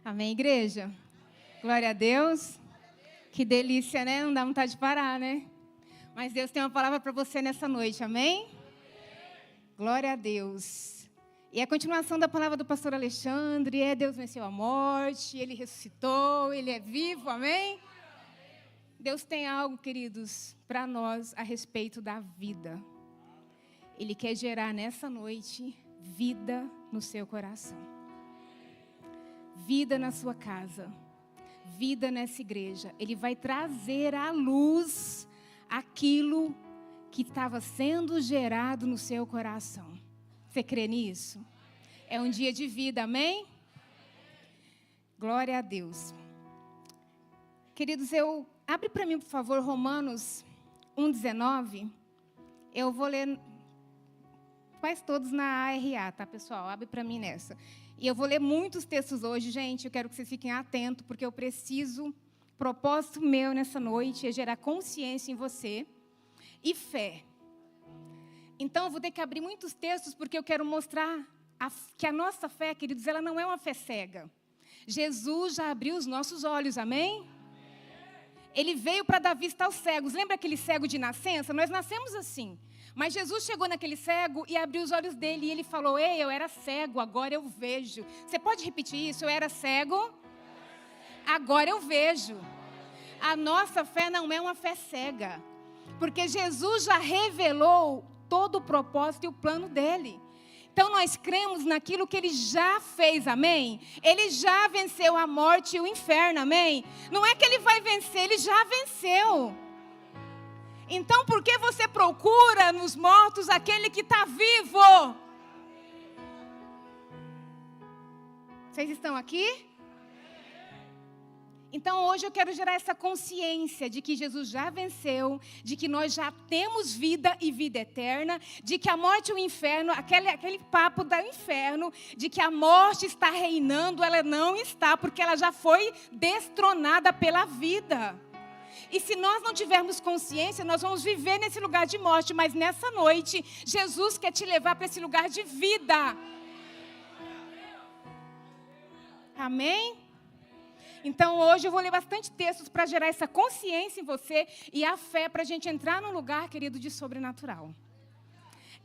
Amém, igreja? Glória a Deus. Que delícia, né? Não dá vontade de parar, né? Mas Deus tem uma palavra para você nessa noite, amém? Glória a Deus. E a continuação da palavra do pastor Alexandre Deus venceu a morte, Ele ressuscitou, Ele é vivo, amém? Deus tem algo, queridos, para nós a respeito da vida. Ele quer gerar nessa noite vida no seu coração. Vida na sua casa. Vida nessa igreja. Ele vai trazer à luz aquilo que estava sendo gerado no seu coração. Você crê nisso? É um dia de vida, amém? Glória a Deus. Queridos, abre para mim, por favor, Romanos 1,19. Eu vou ler, faz todos na ARA, tá, pessoal? Abre para mim nessa. E eu vou ler muitos textos hoje, gente. Eu quero que vocês fiquem atentos, porque eu preciso, propósito meu nessa noite é gerar consciência em você e fé. Então, eu vou ter que abrir muitos textos, porque eu quero mostrar que a nossa fé, queridos, ela não é uma fé cega. Jesus já abriu os nossos olhos, amém? Ele veio para dar vista aos cegos. Lembra aquele cego de nascença? Nós nascemos assim. Mas Jesus chegou naquele cego e abriu os olhos dele. E ele falou, ei, eu era cego, agora eu vejo. Você pode repetir isso? Eu era cego, agora eu vejo. A nossa fé não é uma fé cega. Porque Jesus já revelou todo o propósito e o plano dele. Então nós cremos naquilo que ele já fez, amém? Ele já venceu a morte e o inferno, amém? Não é que ele vai vencer, ele já venceu. Então por que você procura nos mortos aquele que está vivo? Vocês estão aqui? Então hoje eu quero gerar essa consciência de que Jesus já venceu, de que nós já temos vida e vida eterna, de que a morte e o inferno, aquele papo do inferno, de que a morte está reinando, ela não está, porque ela já foi destronada pela vida. E se nós não tivermos consciência, nós vamos viver nesse lugar de morte, mas nessa noite, Jesus quer te levar para esse lugar de vida. Amém? Então hoje eu vou ler bastante textos para gerar essa consciência em você e a fé para a gente entrar num lugar, querido, de sobrenatural.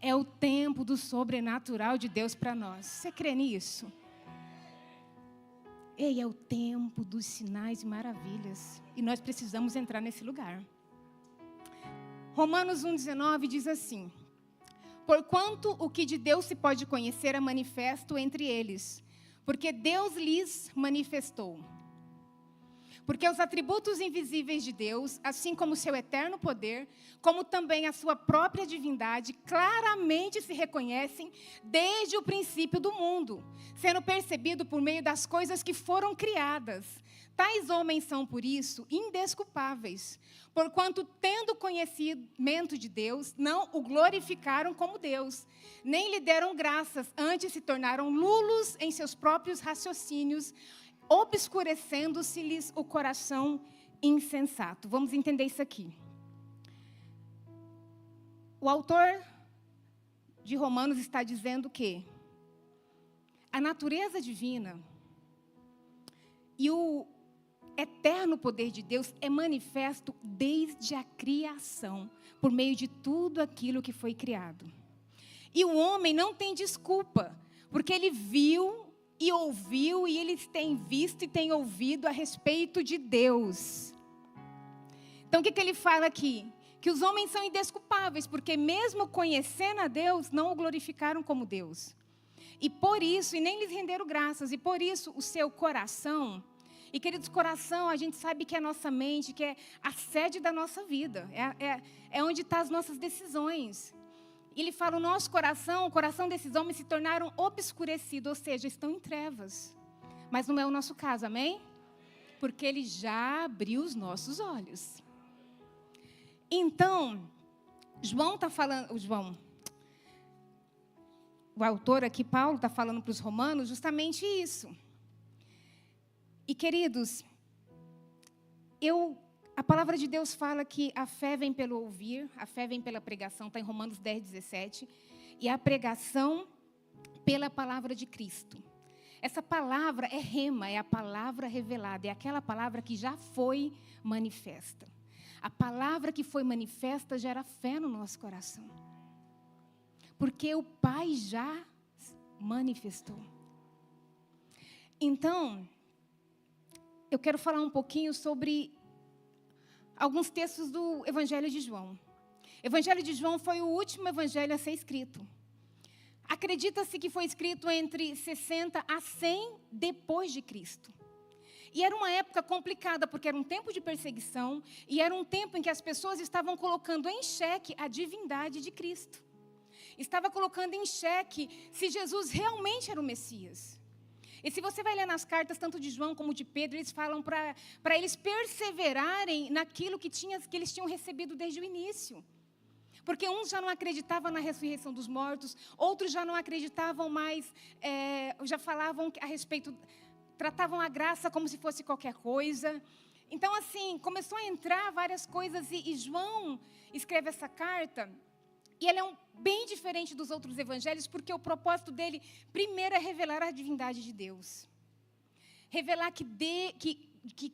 É o tempo do sobrenatural de Deus para nós. Você crê nisso? Ei, é o tempo dos sinais e maravilhas. E nós precisamos entrar nesse lugar. Romanos 1,19 diz assim: porquanto o que de Deus se pode conhecer é manifesto entre eles, porque Deus lhes manifestou. Porque os atributos invisíveis de Deus, assim como o seu eterno poder, como também a sua própria divindade, claramente se reconhecem desde o princípio do mundo, sendo percebido por meio das coisas que foram criadas. Tais homens são, por isso, indesculpáveis, porquanto, tendo conhecimento de Deus, não o glorificaram como Deus, nem lhe deram graças, antes se tornaram nulos em seus próprios raciocínios, obscurecendo-se-lhes o coração insensato. Vamos entender isso aqui. O autor de Romanos está dizendo que a natureza divina e o eterno poder de Deus é manifesto desde a criação, por meio de tudo aquilo que foi criado. E o homem não tem desculpa, porque ele viu e ouviu, e eles têm visto e têm ouvido a respeito de Deus. Então, o que ele fala aqui? Que os homens são indesculpáveis, porque mesmo conhecendo a Deus, não o glorificaram como Deus. E por isso, e nem lhes renderam graças, e por isso o seu coração, e queridos, coração, a gente sabe que é a nossa mente, que é a sede da nossa vida, é onde estão as nossas decisões. Ele fala, o nosso coração, o coração desses homens se tornaram obscurecidos, ou seja, estão em trevas. Mas não é o nosso caso, amém? Porque ele já abriu os nossos olhos. Então, João está falando, o autor aqui, Paulo, está falando para os romanos justamente isso. E queridos, a palavra de Deus fala que a fé vem pelo ouvir, a fé vem pela pregação, está em Romanos 10, 17. E a pregação pela palavra de Cristo. Essa palavra é rema, é a palavra revelada, é aquela palavra que já foi manifesta. A palavra que foi manifesta gera fé no nosso coração. Porque o Pai já manifestou. Então, eu quero falar um pouquinho sobre alguns textos do Evangelho de João. O Evangelho de João foi o último evangelho a ser escrito. Acredita-se que foi escrito entre 60 a 100 depois de Cristo. E era uma época complicada, porque era um tempo de perseguição, e era um tempo em que as pessoas estavam colocando em xeque a divindade de Cristo. Estava colocando em xeque se Jesus realmente era o Messias. E se você vai ler nas cartas, tanto de João como de Pedro, eles falam para eles perseverarem naquilo que eles tinham recebido desde o início. Porque uns já não acreditavam na ressurreição dos mortos, outros já não acreditavam mais, já falavam a respeito, tratavam a graça como se fosse qualquer coisa. Então, assim, começou a entrar várias coisas e João escreve essa carta, e ela é bem diferente dos outros evangelhos, porque o propósito dele, primeiro, é revelar a divindade de Deus. Revelar que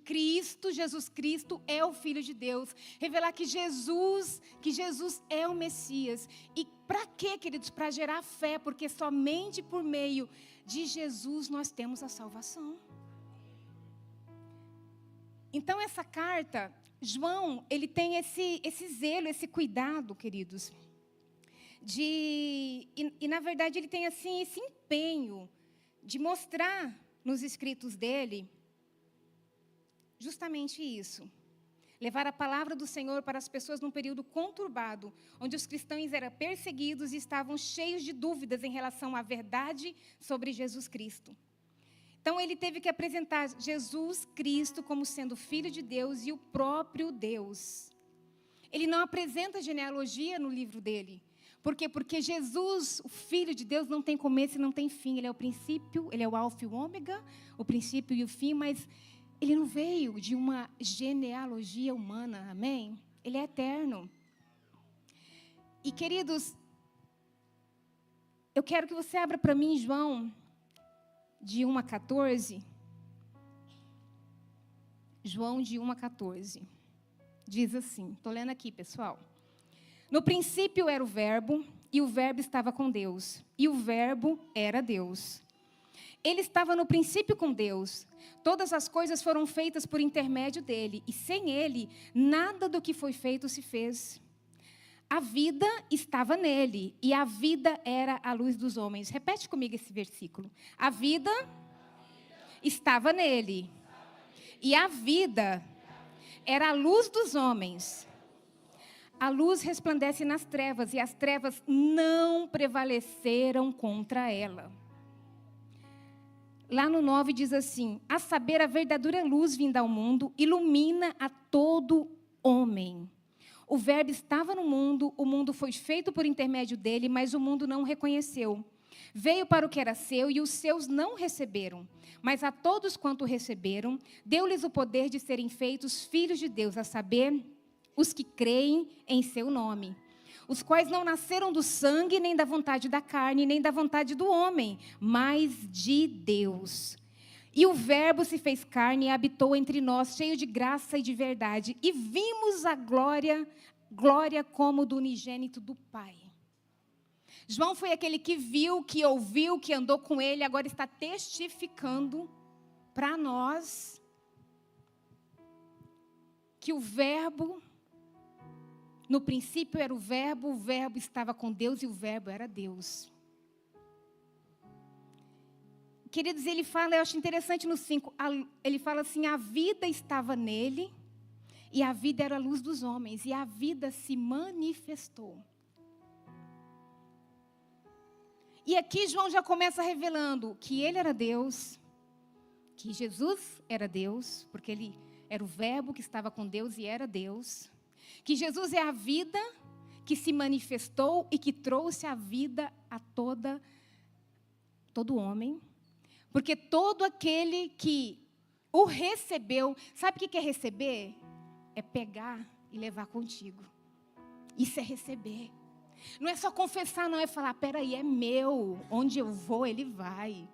Cristo, Jesus Cristo, é o Filho de Deus. Revelar que Jesus é o Messias. E para quê, queridos? Para gerar fé, porque somente por meio de Jesus nós temos a salvação. Então, essa carta, João, ele tem esse zelo, esse cuidado, queridos. E na verdade, ele tem assim, esse empenho de mostrar nos escritos dele justamente isso. Levar a palavra do Senhor para as pessoas num período conturbado, onde os cristãos eram perseguidos e estavam cheios de dúvidas em relação à verdade sobre Jesus Cristo. Então, ele teve que apresentar Jesus Cristo como sendo Filho de Deus e o próprio Deus. Ele não apresenta genealogia no livro dele. Por quê? Porque Jesus, o Filho de Deus, não tem começo e não tem fim. Ele é o princípio, ele é o alfa e o ômega, o princípio e o fim, mas ele não veio de uma genealogia humana, amém? Ele é eterno. E, queridos, eu quero que você abra para mim João, de 1 a 14. João, de 1 a 14. Diz assim, estou lendo aqui, pessoal. No princípio era o Verbo, e o Verbo estava com Deus, e o Verbo era Deus. Ele estava no princípio com Deus. Todas as coisas foram feitas por intermédio dele, e sem ele, nada do que foi feito se fez. A vida estava nele, e a vida era a luz dos homens. Repete comigo esse versículo. A vida estava nele, e a vida era a luz dos homens. A luz resplandece nas trevas, e as trevas não prevaleceram contra ela. Lá no 9 diz assim, a saber, a verdadeira luz vinda ao mundo, ilumina a todo homem. O Verbo estava no mundo, o mundo foi feito por intermédio dele, mas o mundo não o reconheceu. Veio para o que era seu, e os seus não receberam. Mas a todos quanto receberam, deu-lhes o poder de serem feitos filhos de Deus, a saber, os que creem em seu nome, os quais não nasceram do sangue, nem da vontade da carne, nem da vontade do homem, mas de Deus. E o Verbo se fez carne e habitou entre nós, cheio de graça e de verdade, e vimos a glória como do unigênito do Pai. João foi aquele que viu, que ouviu, que andou com ele, agora está testificando para nós que o Verbo, no princípio era o Verbo estava com Deus e o Verbo era Deus. Queridos, ele fala, eu acho interessante no 5, ele fala assim, a vida estava nele e a vida era a luz dos homens e a vida se manifestou. E aqui João já começa revelando que ele era Deus, que Jesus era Deus, porque ele era o Verbo que estava com Deus e era Deus. Que Jesus é a vida que se manifestou e que trouxe a vida a todo homem. Porque todo aquele que o recebeu, sabe o que é receber? É pegar e levar contigo. Isso é receber. Não é só confessar, não, é falar, peraí, é meu. Onde eu vou, ele vai.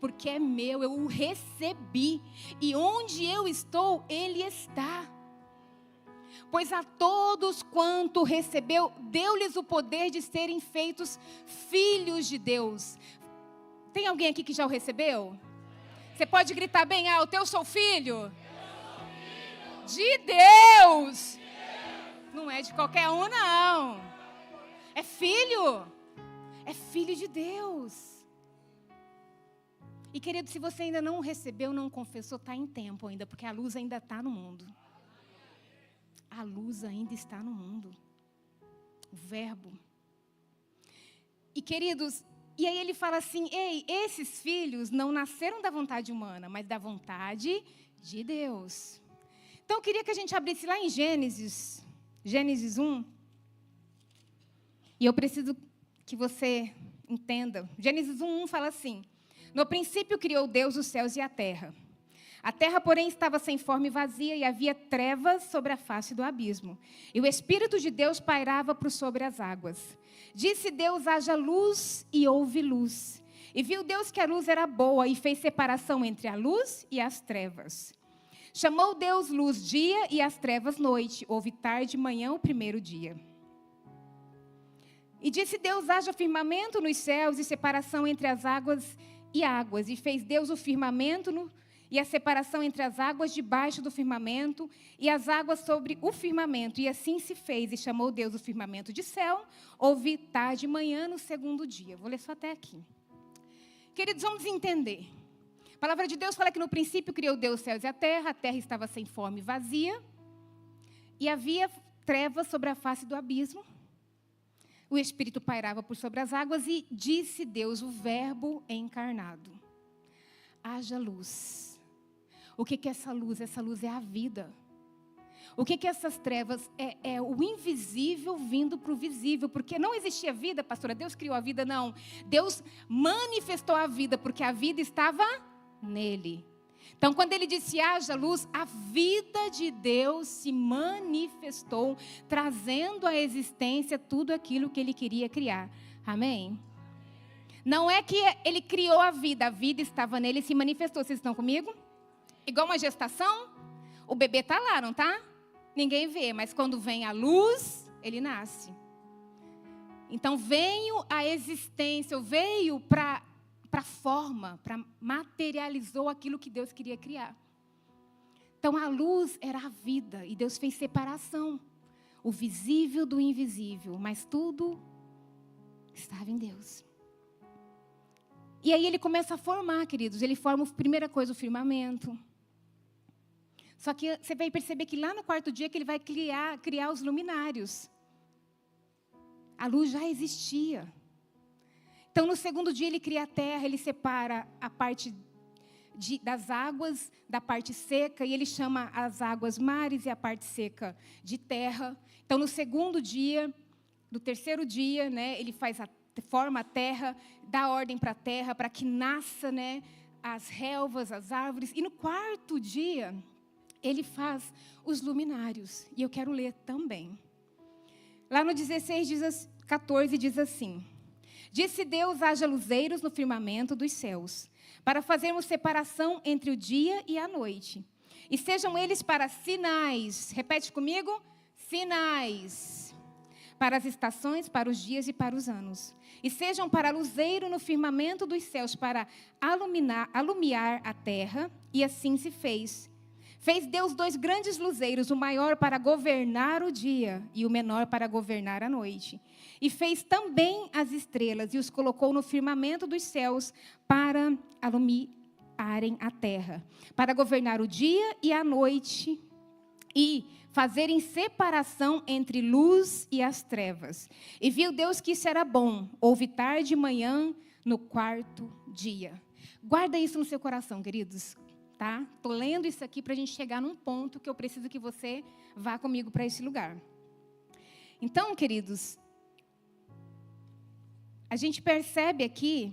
porque é meu, eu o recebi, e onde eu estou, ele está. Pois a todos quanto recebeu, deu-lhes o poder de serem feitos filhos de Deus. Tem alguém aqui que já o recebeu? Você pode gritar bem alto: eu sou filho de Deus. Não é de qualquer um, não. É filho. É filho de Deus. E querido, se você ainda não recebeu, não confessou, está em tempo ainda, porque a luz ainda está no mundo. A luz ainda está no mundo. O verbo. E queridos, e aí ele fala assim: ei, esses filhos não nasceram da vontade humana, mas da vontade de Deus. Então eu queria que a gente abrisse lá em Gênesis 1. E eu preciso que você entenda. Gênesis 1:1 fala assim: no princípio criou Deus os céus e a terra. A terra, porém, estava sem forma e vazia, e havia trevas sobre a face do abismo. E o Espírito de Deus pairava por sobre as águas. Disse Deus: haja luz, e houve luz. E viu Deus que a luz era boa, e fez separação entre a luz e as trevas. Chamou Deus luz dia, e as trevas noite. Houve tarde e manhã o primeiro dia. E disse Deus: haja firmamento nos céus, e separação entre as águas e águas. E fez Deus o firmamento e a separação entre as águas debaixo do firmamento e as águas sobre o firmamento. E assim se fez, e chamou Deus o firmamento de céu. Houve tarde e manhã no segundo dia. Vou ler só até aqui. Queridos, vamos entender. A palavra de Deus fala que no princípio criou Deus os céus e a terra estava sem forma e vazia, e havia trevas sobre a face do abismo. O Espírito pairava por sobre as águas, e disse Deus, o verbo encarnado: haja luz. O que é essa luz? Essa luz é a vida. O que essas trevas? É o invisível vindo para o visível. Porque não existia vida, pastora. Deus criou a vida, não. Deus manifestou a vida, porque a vida estava nele. Então, quando ele disse haja luz, a vida de Deus se manifestou, trazendo à existência tudo aquilo que ele queria criar. Amém? Não é que ele criou a vida estava nele e se manifestou. Vocês estão comigo? Igual uma gestação, o bebê está lá, não está? Ninguém vê, mas quando vem a luz, ele nasce. Então, veio a existência, veio para a forma, materializou aquilo que Deus queria criar. Então, a luz era a vida, e Deus fez separação. O visível do invisível, mas tudo estava em Deus. E aí ele começa a formar, queridos. Ele forma, primeira coisa, o firmamento. Só que você vai perceber que lá no quarto dia que ele vai criar os luminários. A luz já existia. Então, no segundo dia, ele cria a terra, ele separa a parte das águas da parte seca, e ele chama as águas mares e a parte seca de terra. Então, no segundo dia, no terceiro dia, né, ele forma a terra, dá ordem para a terra, para que nasça, né, as relvas, as árvores. E no quarto dia, ele faz os luminários. E eu quero ler também. Lá no 14 diz assim: disse Deus: haja luzeiros no firmamento dos céus, para fazermos separação entre o dia e a noite. E sejam eles para sinais. Repete comigo: sinais. Para as estações, para os dias e para os anos. E sejam para luzeiro no firmamento dos céus, para alumiar a terra. E assim se fez. Fez Deus 2 grandes luzeiros, o maior para governar o dia e o menor para governar a noite. E fez também as estrelas e os colocou no firmamento dos céus para alumiarem a terra, para governar o dia e a noite e fazerem separação entre luz e as trevas. E viu Deus que isso era bom. Houve tarde e manhã no quarto dia. Guarda isso no seu coração, queridos. Tá? Estou lendo isso aqui para a gente chegar num ponto que eu preciso que você vá comigo para esse lugar. Então, queridos, a gente percebe aqui,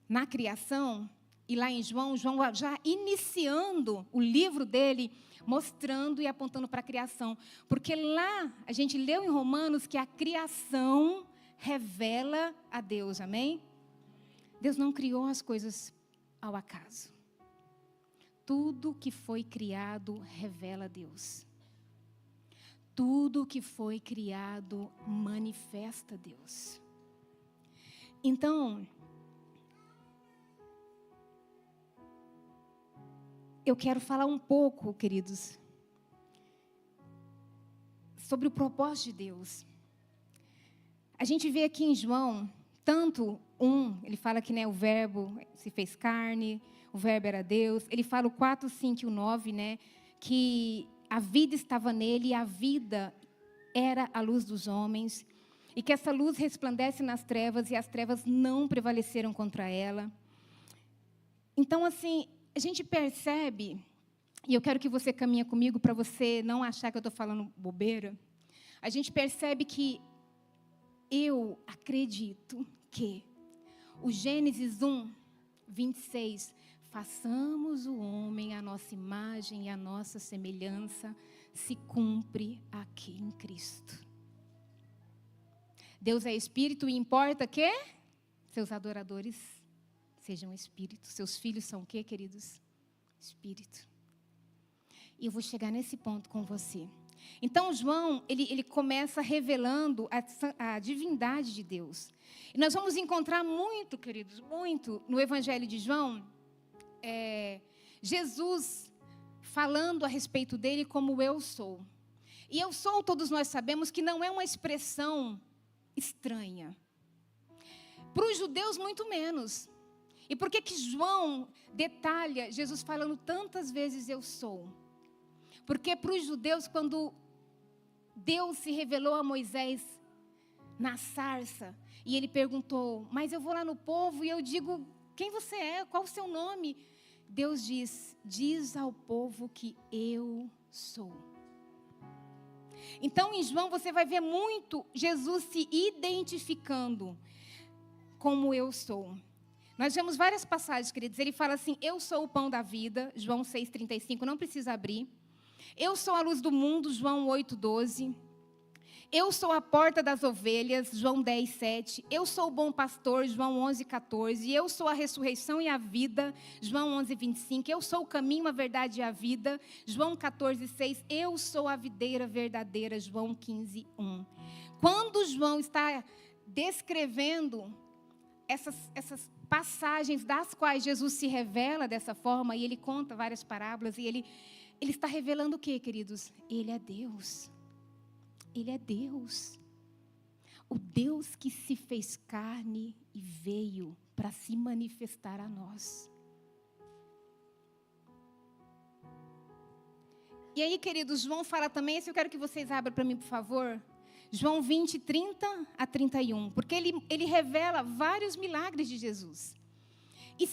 na criação, e lá em João já iniciando o livro dele, mostrando e apontando para a criação. Porque lá, a gente leu em Romanos que a criação revela a Deus, amém? Deus não criou as coisas ao acaso. Tudo que foi criado revela Deus. Tudo que foi criado manifesta Deus. Então, eu quero falar um pouco, queridos, sobre o propósito de Deus. A gente vê aqui em João, ele fala que, né, o verbo se fez carne, o verbo era Deus. Ele fala o 4, 5 e o 9, né, que a vida estava nele e a vida era a luz dos homens. E que essa luz resplandece nas trevas e as trevas não prevaleceram contra ela. Então, assim, a gente percebe, e eu quero que você caminhe comigo para você não achar que eu estou falando bobeira. A gente percebe que eu acredito que o Gênesis 1, 26, façamos o homem à nossa imagem e à nossa semelhança, se cumpre aqui em Cristo. Deus é Espírito e importa que seus adoradores sejam Espírito. Seus filhos são o quê, queridos? Espírito. E eu vou chegar nesse ponto com você. Então, João, ele começa revelando a divindade de Deus. E nós vamos encontrar muito, queridos, muito no Evangelho de João, Jesus falando a respeito dele como eu sou. E eu sou, todos nós sabemos que não é uma expressão estranha. Para os judeus, muito menos. E por que João detalha Jesus falando tantas vezes eu sou? Porque para os judeus, quando Deus se revelou a Moisés na sarça, e ele perguntou, mas eu vou lá no povo e eu digo, quem você é? Qual o seu nome? Deus diz ao povo que eu sou. Então, em João, você vai ver muito Jesus se identificando como eu sou. Nós vemos várias passagens, queridos. Ele fala assim, eu sou o pão da vida, João 6,35, não precisa abrir. Eu sou a luz do mundo, João 8,12. Eu sou a porta das ovelhas, João 10,7. Eu sou o bom pastor, João 11,14. Eu sou a ressurreição e a vida, João 11,25. Eu sou o caminho, a verdade e a vida, João 14,6. Eu sou a videira verdadeira, João 15,1. Quando João está descrevendo essas passagens das quais Jesus se revela dessa forma, e ele conta várias parábolas, e ele está revelando o quê, queridos? Ele é Deus. Ele é Deus. O Deus que se fez carne e veio para se manifestar a nós. E aí, queridos, João fala também, eu quero que vocês abram para mim, por favor. João 20, 30 a 31. Porque ele revela vários milagres de Jesus. E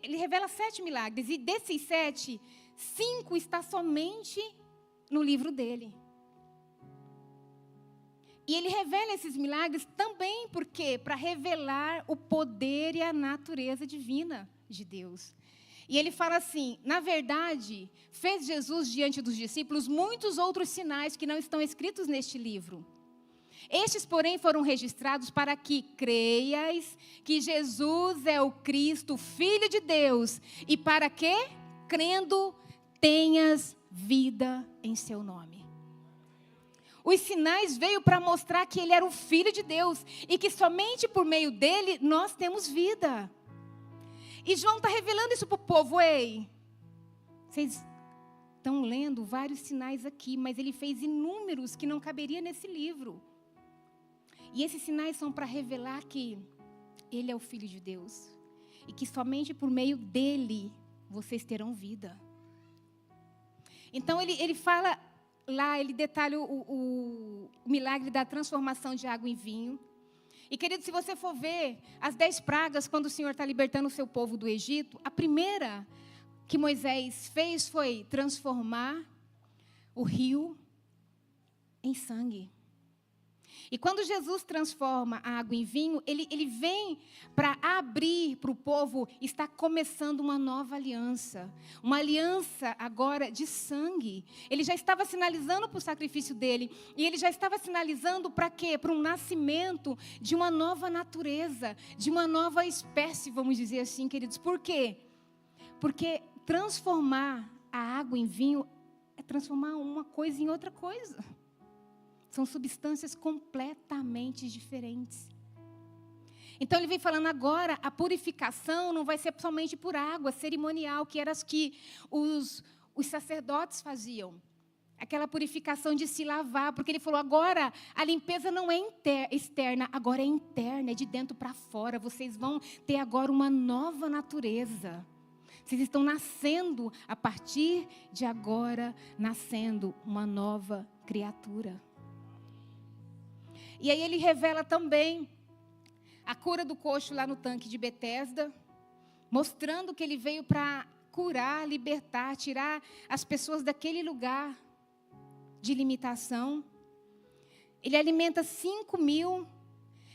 ele revela 7 milagres. E desses 7, 5 está somente no livro dele. E ele revela esses milagres também porque para revelar o poder e a natureza divina de Deus. E ele fala assim, na verdade, fez Jesus diante dos discípulos muitos outros sinais que não estão escritos neste livro. Estes, porém, foram registrados para que creias que Jesus é o Cristo, o Filho de Deus, e para que, crendo, tenhas vida em seu nome. Os sinais veio para mostrar que ele era o Filho de Deus e que somente por meio dele nós temos vida. E João está revelando isso para o povo. Ei, vocês estão lendo vários sinais aqui, mas ele fez inúmeros que não caberia nesse livro. E esses sinais são para revelar que ele é o Filho de Deus e que somente por meio dele vocês terão vida. Então ele fala lá, ele detalha o milagre da transformação de água em vinho. E, querido, se você for ver as 10 pragas, quando o Senhor está libertando o seu povo do Egito, a primeira que Moisés fez foi transformar o rio em sangue. E quando Jesus transforma a água em vinho, ele vem para abrir para o povo, está começando uma nova aliança. Uma aliança agora de sangue. Ele já estava sinalizando para o sacrifício dele. E ele já estava sinalizando para quê? Para um nascimento de uma nova natureza, de uma nova espécie, vamos dizer assim, queridos. Por quê? Porque transformar a água em vinho é transformar uma coisa em outra coisa. São substâncias completamente diferentes. Então ele vem falando agora, a purificação não vai ser somente por água cerimonial, que era as que os sacerdotes faziam. Aquela purificação de se lavar, porque ele falou, agora a limpeza não é externa, agora é interna, é de dentro para fora. Vocês vão ter agora uma nova natureza. Vocês estão nascendo, a partir de agora, nascendo uma nova criatura. E aí ele revela também a cura do coxo lá no tanque de Betesda, mostrando que ele veio para curar, libertar, tirar as pessoas daquele lugar de limitação. Ele alimenta 5.000,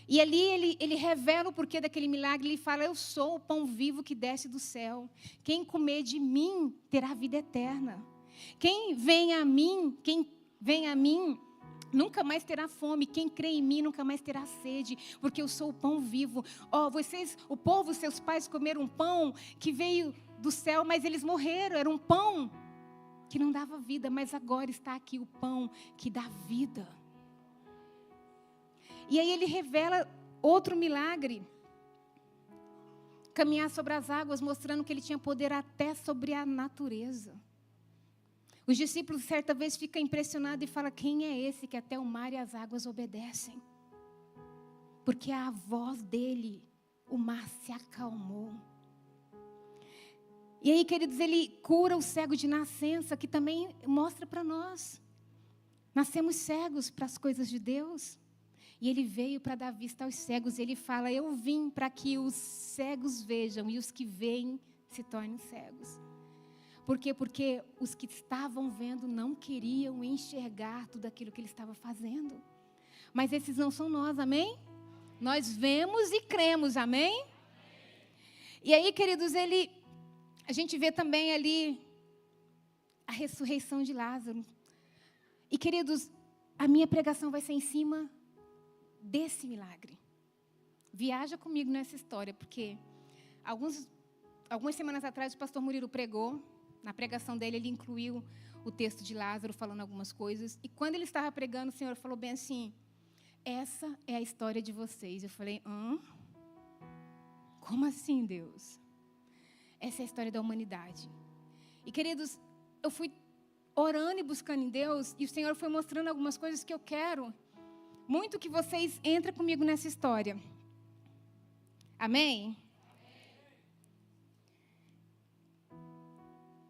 e ali ele revela o porquê daquele milagre. Ele fala, eu sou o pão vivo que desce do céu. Quem comer de mim terá vida eterna. Quem vem a mim nunca mais terá fome. Quem crê em mim nunca mais terá sede, porque eu sou o pão vivo. O povo, seus pais comeram um pão que veio do céu, mas eles morreram. Era um pão que não dava vida, mas agora está aqui o pão que dá vida. E aí ele revela outro milagre. Caminhar sobre as águas, mostrando que ele tinha poder até sobre a natureza. Os discípulos, certa vez, ficam impressionados e falam, quem é esse que até o mar e as águas obedecem? Porque a voz dele, o mar se acalmou. E aí, queridos, ele cura o cego de nascença, que também mostra para nós. Nascemos cegos para as coisas de Deus. E ele veio para dar vista aos cegos. Ele fala, eu vim para que os cegos vejam e os que veem se tornem cegos. Por quê? Porque os que estavam vendo não queriam enxergar tudo aquilo que ele estava fazendo. Mas esses não são nós, amém? Nós vemos e cremos, amém? E aí, queridos, a gente vê também ali a ressurreição de Lázaro. E, queridos, a minha pregação vai ser em cima desse milagre. Viaja comigo nessa história, porque algumas semanas atrás o pastor Murilo pregou. Na pregação dele, ele incluiu o texto de Lázaro, falando algumas coisas. E quando ele estava pregando, o Senhor falou bem assim, essa é a história de vocês. Eu falei, como assim, Deus? Essa é a história da humanidade. E, queridos, eu fui orando e buscando em Deus, e o Senhor foi mostrando algumas coisas que eu quero muito que vocês entrem comigo nessa história. Amém?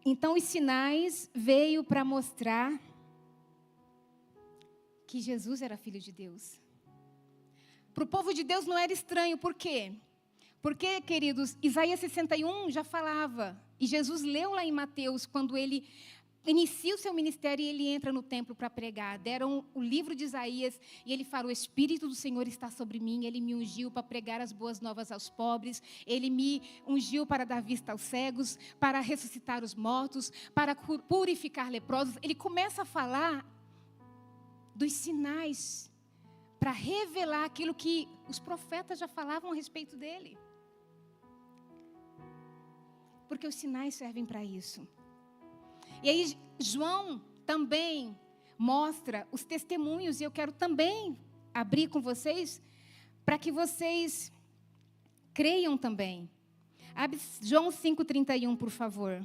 Então, os sinais veio para mostrar que Jesus era filho de Deus. Para o povo de Deus não era estranho, por quê? Porque, queridos, Isaías 61 já falava, e Jesus leu lá em Mateus, quando ele inicia o seu ministério e ele entra no templo para pregar. Deram o livro de Isaías e ele fala, o Espírito do Senhor está sobre mim, ele me ungiu para pregar as boas novas aos pobres, ele me ungiu para dar vista aos cegos, para ressuscitar os mortos, para purificar leprosos. Ele começa a falar dos sinais para revelar aquilo que os profetas já falavam a respeito dele. Porque os sinais servem para isso. E aí João também mostra os testemunhos, e eu quero também abrir com vocês, para que vocês creiam também. Abre João 5,31, por favor.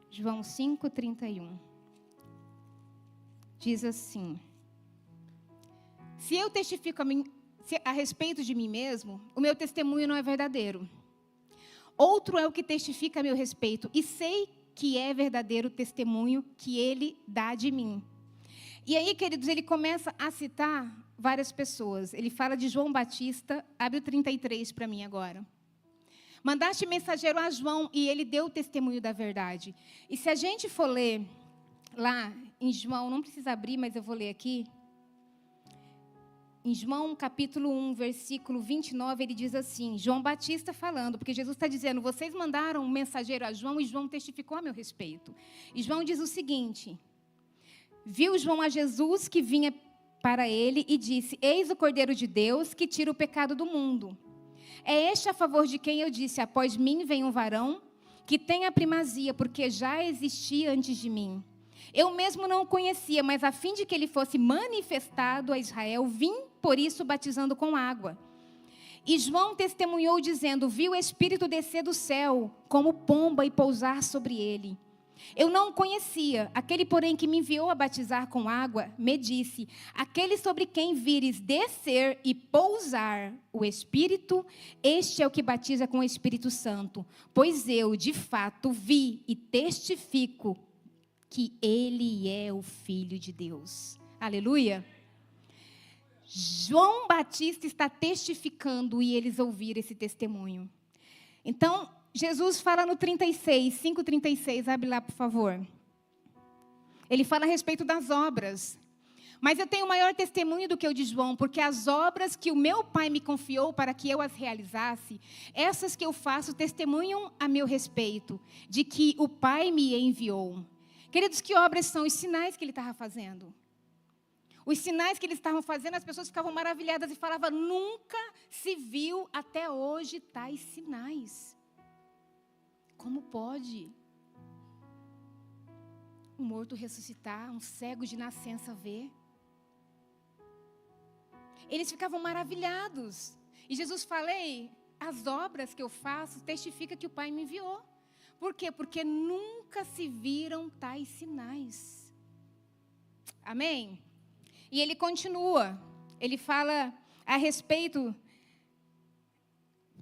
João 5,31. Diz assim, se eu testifico a respeito de mim mesmo, o meu testemunho não é verdadeiro. Outro é o que testifica a meu respeito, e sei que é verdadeiro o testemunho que ele dá de mim. E aí, queridos, ele começa a citar várias pessoas. Ele fala de João Batista, abre o 33 para mim agora. Mandaste mensageiro a João e ele deu testemunho da verdade. E se a gente for ler lá em João, não precisa abrir, mas eu vou ler aqui. Em João capítulo 1, versículo 29, ele diz assim, João Batista falando, porque Jesus está dizendo, vocês mandaram um mensageiro a João e João testificou a meu respeito. E João diz o seguinte, viu João a Jesus que vinha para ele e disse, eis o Cordeiro de Deus que tira o pecado do mundo. É este a favor de quem eu disse, após mim vem um varão que tem a primazia, porque já existia antes de mim. Eu mesmo não o conhecia, mas a fim de que ele fosse manifestado a Israel, vim por isso batizando com água. E João testemunhou dizendo, vi o Espírito descer do céu como pomba e pousar sobre ele. Eu não o conhecia, aquele porém que me enviou a batizar com água, me disse, aquele sobre quem vires descer e pousar o Espírito, este é o que batiza com o Espírito Santo. Pois eu, de fato, vi e testifico que ele é o Filho de Deus. Aleluia. João Batista está testificando e eles ouviram esse testemunho. Então, Jesus fala no 36, 5:36, abre lá, por favor. Ele fala a respeito das obras. Mas eu tenho maior testemunho do que o de João, porque as obras que o meu Pai me confiou para que eu as realizasse, essas que eu faço testemunham a meu respeito, de que o Pai me enviou. Queridos, que obras são os sinais que ele estava fazendo? Os sinais que eles estavam fazendo, as pessoas ficavam maravilhadas e falavam, nunca se viu até hoje tais sinais. Como pode um morto ressuscitar, um cego de nascença ver? Eles ficavam maravilhados. E Jesus fala, ei, as obras que eu faço testificam que o Pai me enviou. Por quê? Porque nunca se viram tais sinais. Amém? E ele continua. Ele fala a respeito,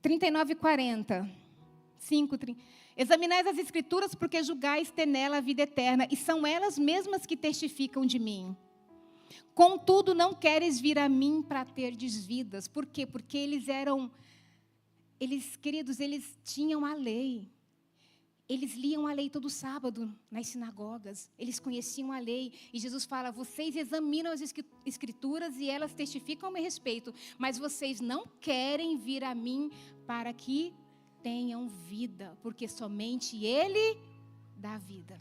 39 e 40. 5:30. Examinais as Escrituras, porque julgais ter nela a vida eterna, e são elas mesmas que testificam de mim. Contudo, não queres vir a mim para terdes vidas. Por quê? Porque queridos, eles tinham a lei. Eles liam a lei todo sábado nas sinagogas. Eles conheciam a lei. E Jesus fala, vocês examinam as Escrituras e elas testificam a meu respeito. Mas vocês não querem vir a mim para que tenham vida. Porque somente Ele dá vida.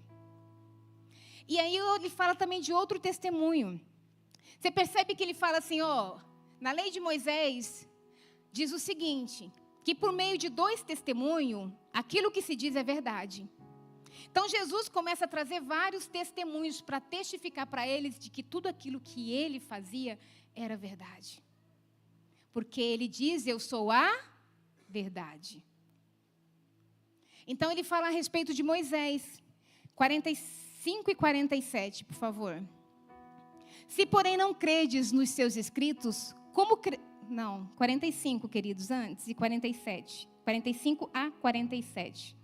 E aí ele fala também de outro testemunho. Você percebe que ele fala assim, na lei de Moisés, diz o seguinte, que por meio de 2 testemunhos, aquilo que se diz é verdade. Então Jesus começa a trazer vários testemunhos para testificar para eles de que tudo aquilo que ele fazia era verdade. Porque ele diz, eu sou a verdade. Então ele fala a respeito de Moisés, 45 e 47, por favor. Se porém não credes nos seus escritos, como Não, 45, queridos, antes, e 47. 45 a 47.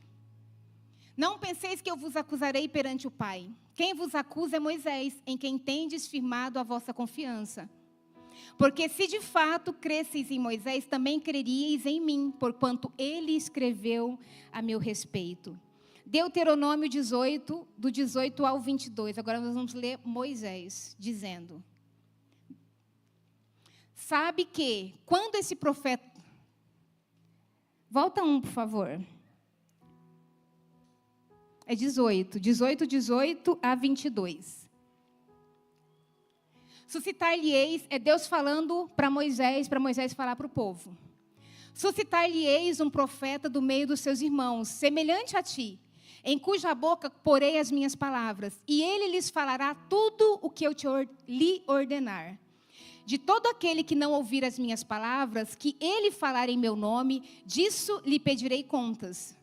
Não penseis que eu vos acusarei perante o Pai. Quem vos acusa é Moisés, em quem tendes firmado a vossa confiança. Porque se de fato cresceis em Moisés, também creríeis em mim, porquanto ele escreveu a meu respeito. Deuteronômio 18, do 18 ao 22. Agora nós vamos ler Moisés, dizendo... Sabe que, quando esse profeta... Volta por favor. É 18 a 22. Suscitar-lhe-eis, é Deus falando para Moisés falar para o povo. Suscitar-lhe-eis um profeta do meio dos seus irmãos, semelhante a ti, em cuja boca porei as minhas palavras, e ele lhes falará tudo o que eu lhe ordenar. De todo aquele que não ouvir as minhas palavras, que ele falar em meu nome, disso lhe pedirei contas.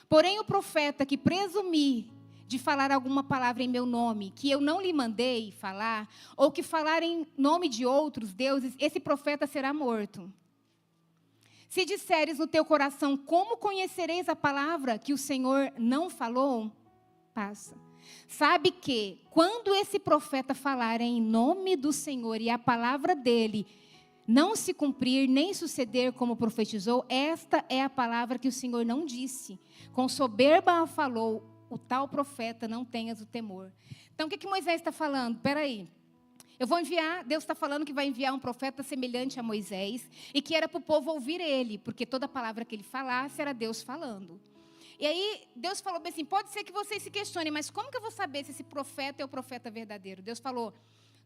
Porém, o profeta que presumir de falar alguma palavra em meu nome, que eu não lhe mandei falar, ou que falar em nome de outros deuses, esse profeta será morto. Se disseres no teu coração, como conhecereis a palavra que o Senhor não falou? Passa. Sabe que, quando esse profeta falar em nome do Senhor e a palavra dele não se cumprir, nem suceder como profetizou, esta é a palavra que o Senhor não disse. Com soberba falou, o tal profeta, não tenhas o temor. Então, o que Moisés está falando? Espera aí. Eu vou enviar, Deus está falando que vai enviar um profeta semelhante a Moisés, e que era para o povo ouvir ele, porque toda palavra que ele falasse era Deus falando. E aí, Deus falou bem assim, pode ser que vocês se questionem, mas como que eu vou saber se esse profeta é o profeta verdadeiro? Deus falou,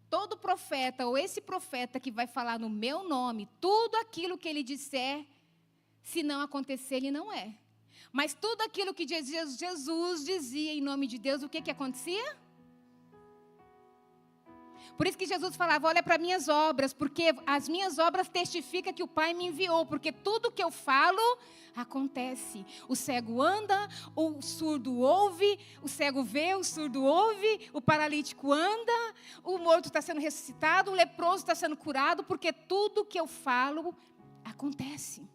todo profeta, ou esse profeta que vai falar no meu nome, tudo aquilo que ele disser, se não acontecer, ele não é. Mas tudo aquilo que Jesus dizia em nome de Deus, o que acontecia? Por isso que Jesus falava, olha para minhas obras, porque as minhas obras testificam que o Pai me enviou, porque tudo que eu falo acontece. O cego anda, o surdo ouve, o cego vê, o surdo ouve, o paralítico anda, o morto está sendo ressuscitado, o leproso está sendo curado, porque tudo que eu falo acontece.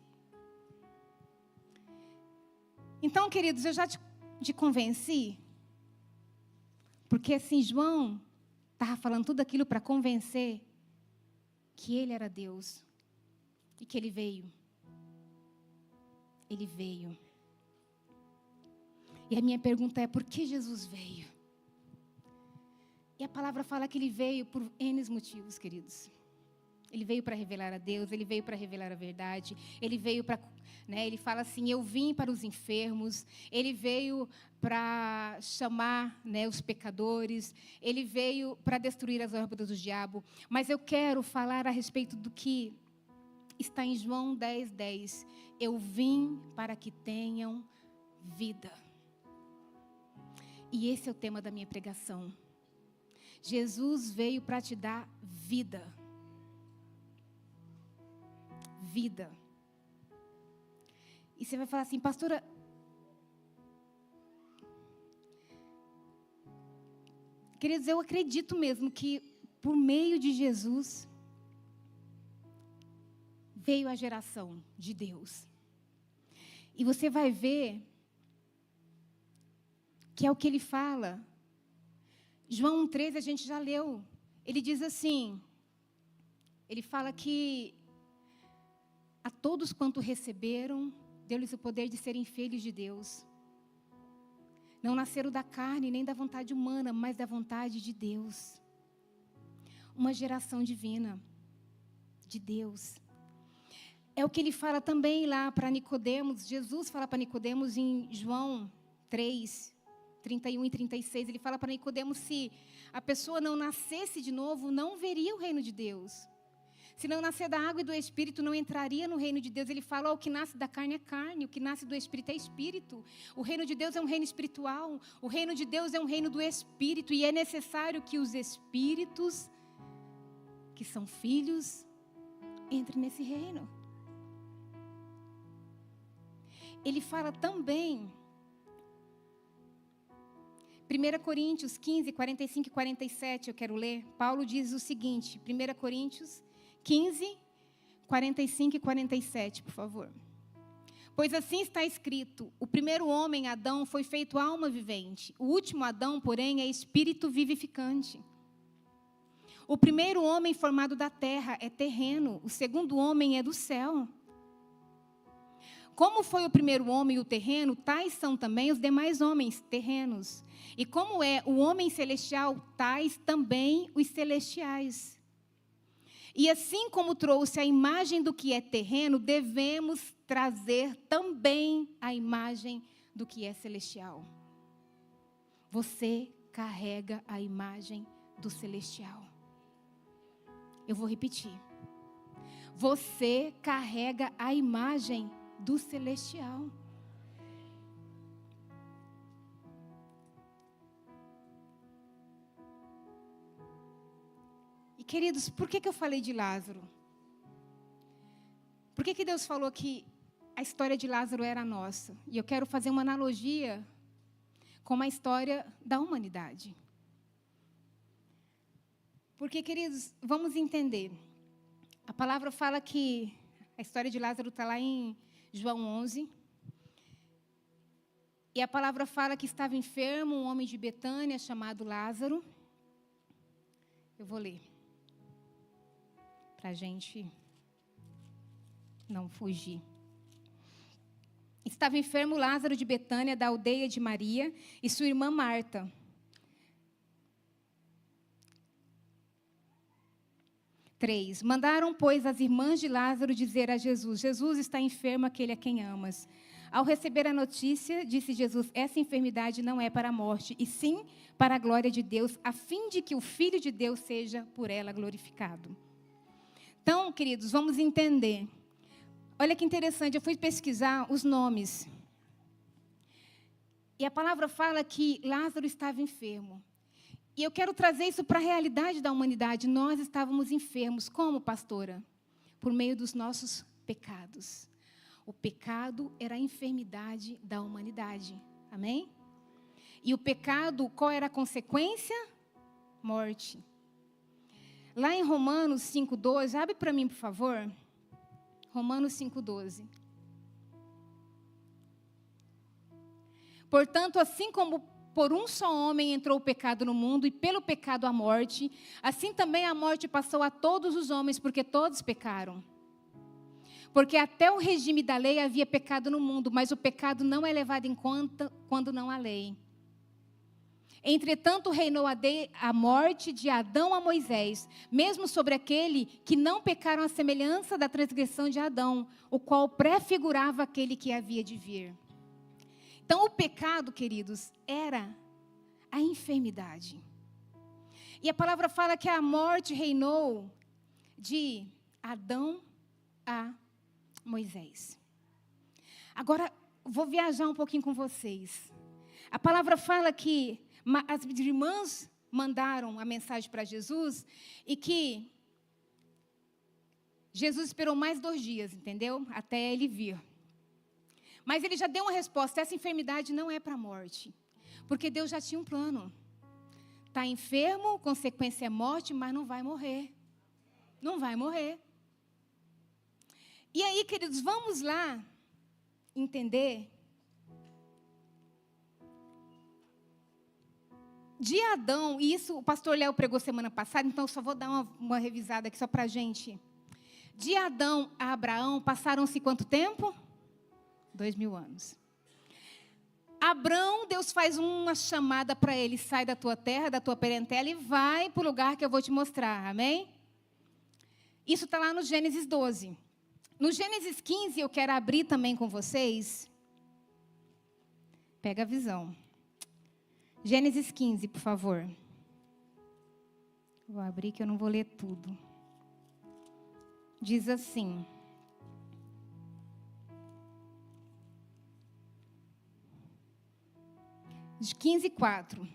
Então, queridos, eu já te convenci, porque assim, João estava falando tudo aquilo para convencer que ele era Deus e que ele veio. Ele veio. E a minha pergunta é, por que Jesus veio? E a palavra fala que ele veio por N motivos, queridos. Ele veio para revelar a Deus, ele veio para revelar a verdade, ele veio para, ele fala assim, eu vim para os enfermos, ele veio para chamar, os pecadores, ele veio para destruir as obras do diabo. Mas eu quero falar a respeito do que está em João 10:10. Eu vim para que tenham vida. E esse é o tema da minha pregação. Jesus veio para te dar vida. Vida. E você vai falar assim, pastora, queridos, eu acredito mesmo que por meio de Jesus veio a geração de Deus. E você vai ver que é o que ele fala. João 1,13 a gente já leu. Ele diz assim, ele fala que a todos quanto receberam, deu-lhes o poder de serem filhos de Deus. Não nasceram da carne, nem da vontade humana, mas da vontade de Deus. Uma geração divina, de Deus. É o que ele fala também lá para Nicodemos. Jesus fala para Nicodemos em João 3:31 e 36. Ele fala para Nicodemos, se a pessoa não nascesse de novo, não veria o reino de Deus. Se não nascer da água e do Espírito, não entraria no reino de Deus. Ele fala, o que nasce da carne é carne, o que nasce do Espírito é Espírito. O reino de Deus é um reino espiritual. O reino de Deus é um reino do Espírito. E é necessário que os Espíritos, que são filhos, entrem nesse reino. Ele fala também, 1 Coríntios 15, 45 e 47, eu quero ler. Paulo diz o seguinte, 1 Coríntios 15, 45 e 47, por favor. Pois assim está escrito, o primeiro homem, Adão, foi feito alma vivente. O último Adão, porém, é espírito vivificante. O primeiro homem formado da terra é terreno, o segundo homem é do céu. Como foi o primeiro homem o terreno, tais são também os demais homens terrenos. E como é o homem celestial, tais também os celestiais. E assim como trouxe a imagem do que é terreno, devemos trazer também a imagem do que é celestial. Você carrega a imagem do celestial. Eu vou repetir. Você carrega a imagem do celestial. E queridos, por que eu falei de Lázaro? Por que Deus falou que a história de Lázaro era nossa? E eu quero fazer uma analogia com a história da humanidade. Porque, queridos, vamos entender. A palavra fala que a história de Lázaro está lá em João 11. E a palavra fala que estava enfermo um homem de Betânia chamado Lázaro. Eu vou ler para a gente não fugir. Estava enfermo Lázaro de Betânia, da aldeia de Maria, e sua irmã Marta. 3. Mandaram, pois, as irmãs de Lázaro dizer a Jesus: Jesus está enfermo, aquele a quem amas. Ao receber a notícia, disse Jesus: essa enfermidade não é para a morte, e sim para a glória de Deus, a fim de que o Filho de Deus seja por ela glorificado. Então, queridos, vamos entender. Olha que interessante, eu fui pesquisar os nomes. E a palavra fala que Lázaro estava enfermo. E eu quero trazer isso para a realidade da humanidade. Nós estávamos enfermos. Como, pastora? Por meio dos nossos pecados. O pecado era a enfermidade da humanidade. Amém? E o pecado, qual era a consequência? Morte. Lá em Romanos 5,12, abre para mim, por favor. Romanos 5,12. Portanto, assim como por um só homem entrou o pecado no mundo, e pelo pecado a morte, assim também a morte passou a todos os homens, porque todos pecaram. Porque até o regime da lei havia pecado no mundo, mas o pecado não é levado em conta quando não há lei. Entretanto, reinou a morte de Adão a Moisés, mesmo sobre aquele que não pecaram à semelhança da transgressão de Adão, o qual prefigurava aquele que havia de vir. Então, o pecado, queridos, era a enfermidade. E a palavra fala que a morte reinou de Adão a Moisés. Agora, vou viajar um pouquinho com vocês. A palavra fala que as irmãs mandaram a mensagem para Jesus e que Jesus esperou mais 2 dias, entendeu? Até ele vir. Mas ele já deu uma resposta: essa enfermidade não é para a morte. Porque Deus já tinha um plano. Está enfermo, consequência é morte, mas não vai morrer. Não vai morrer. E aí, queridos, vamos lá entender. De Adão, e isso o pastor Léo pregou semana passada, então eu só vou dar uma revisada aqui só para a gente. De Adão a Abraão, passaram-se quanto tempo? 2000 anos. Abraão, Deus faz uma chamada para ele: sai da tua terra, da tua parentela e vai para o lugar que eu vou te mostrar, amém? Isso está lá no Gênesis 12. No Gênesis 15, eu quero abrir também com vocês. Pega a visão. Gênesis 15, por favor. Vou abrir que eu não vou ler tudo. Diz assim. De 15:4.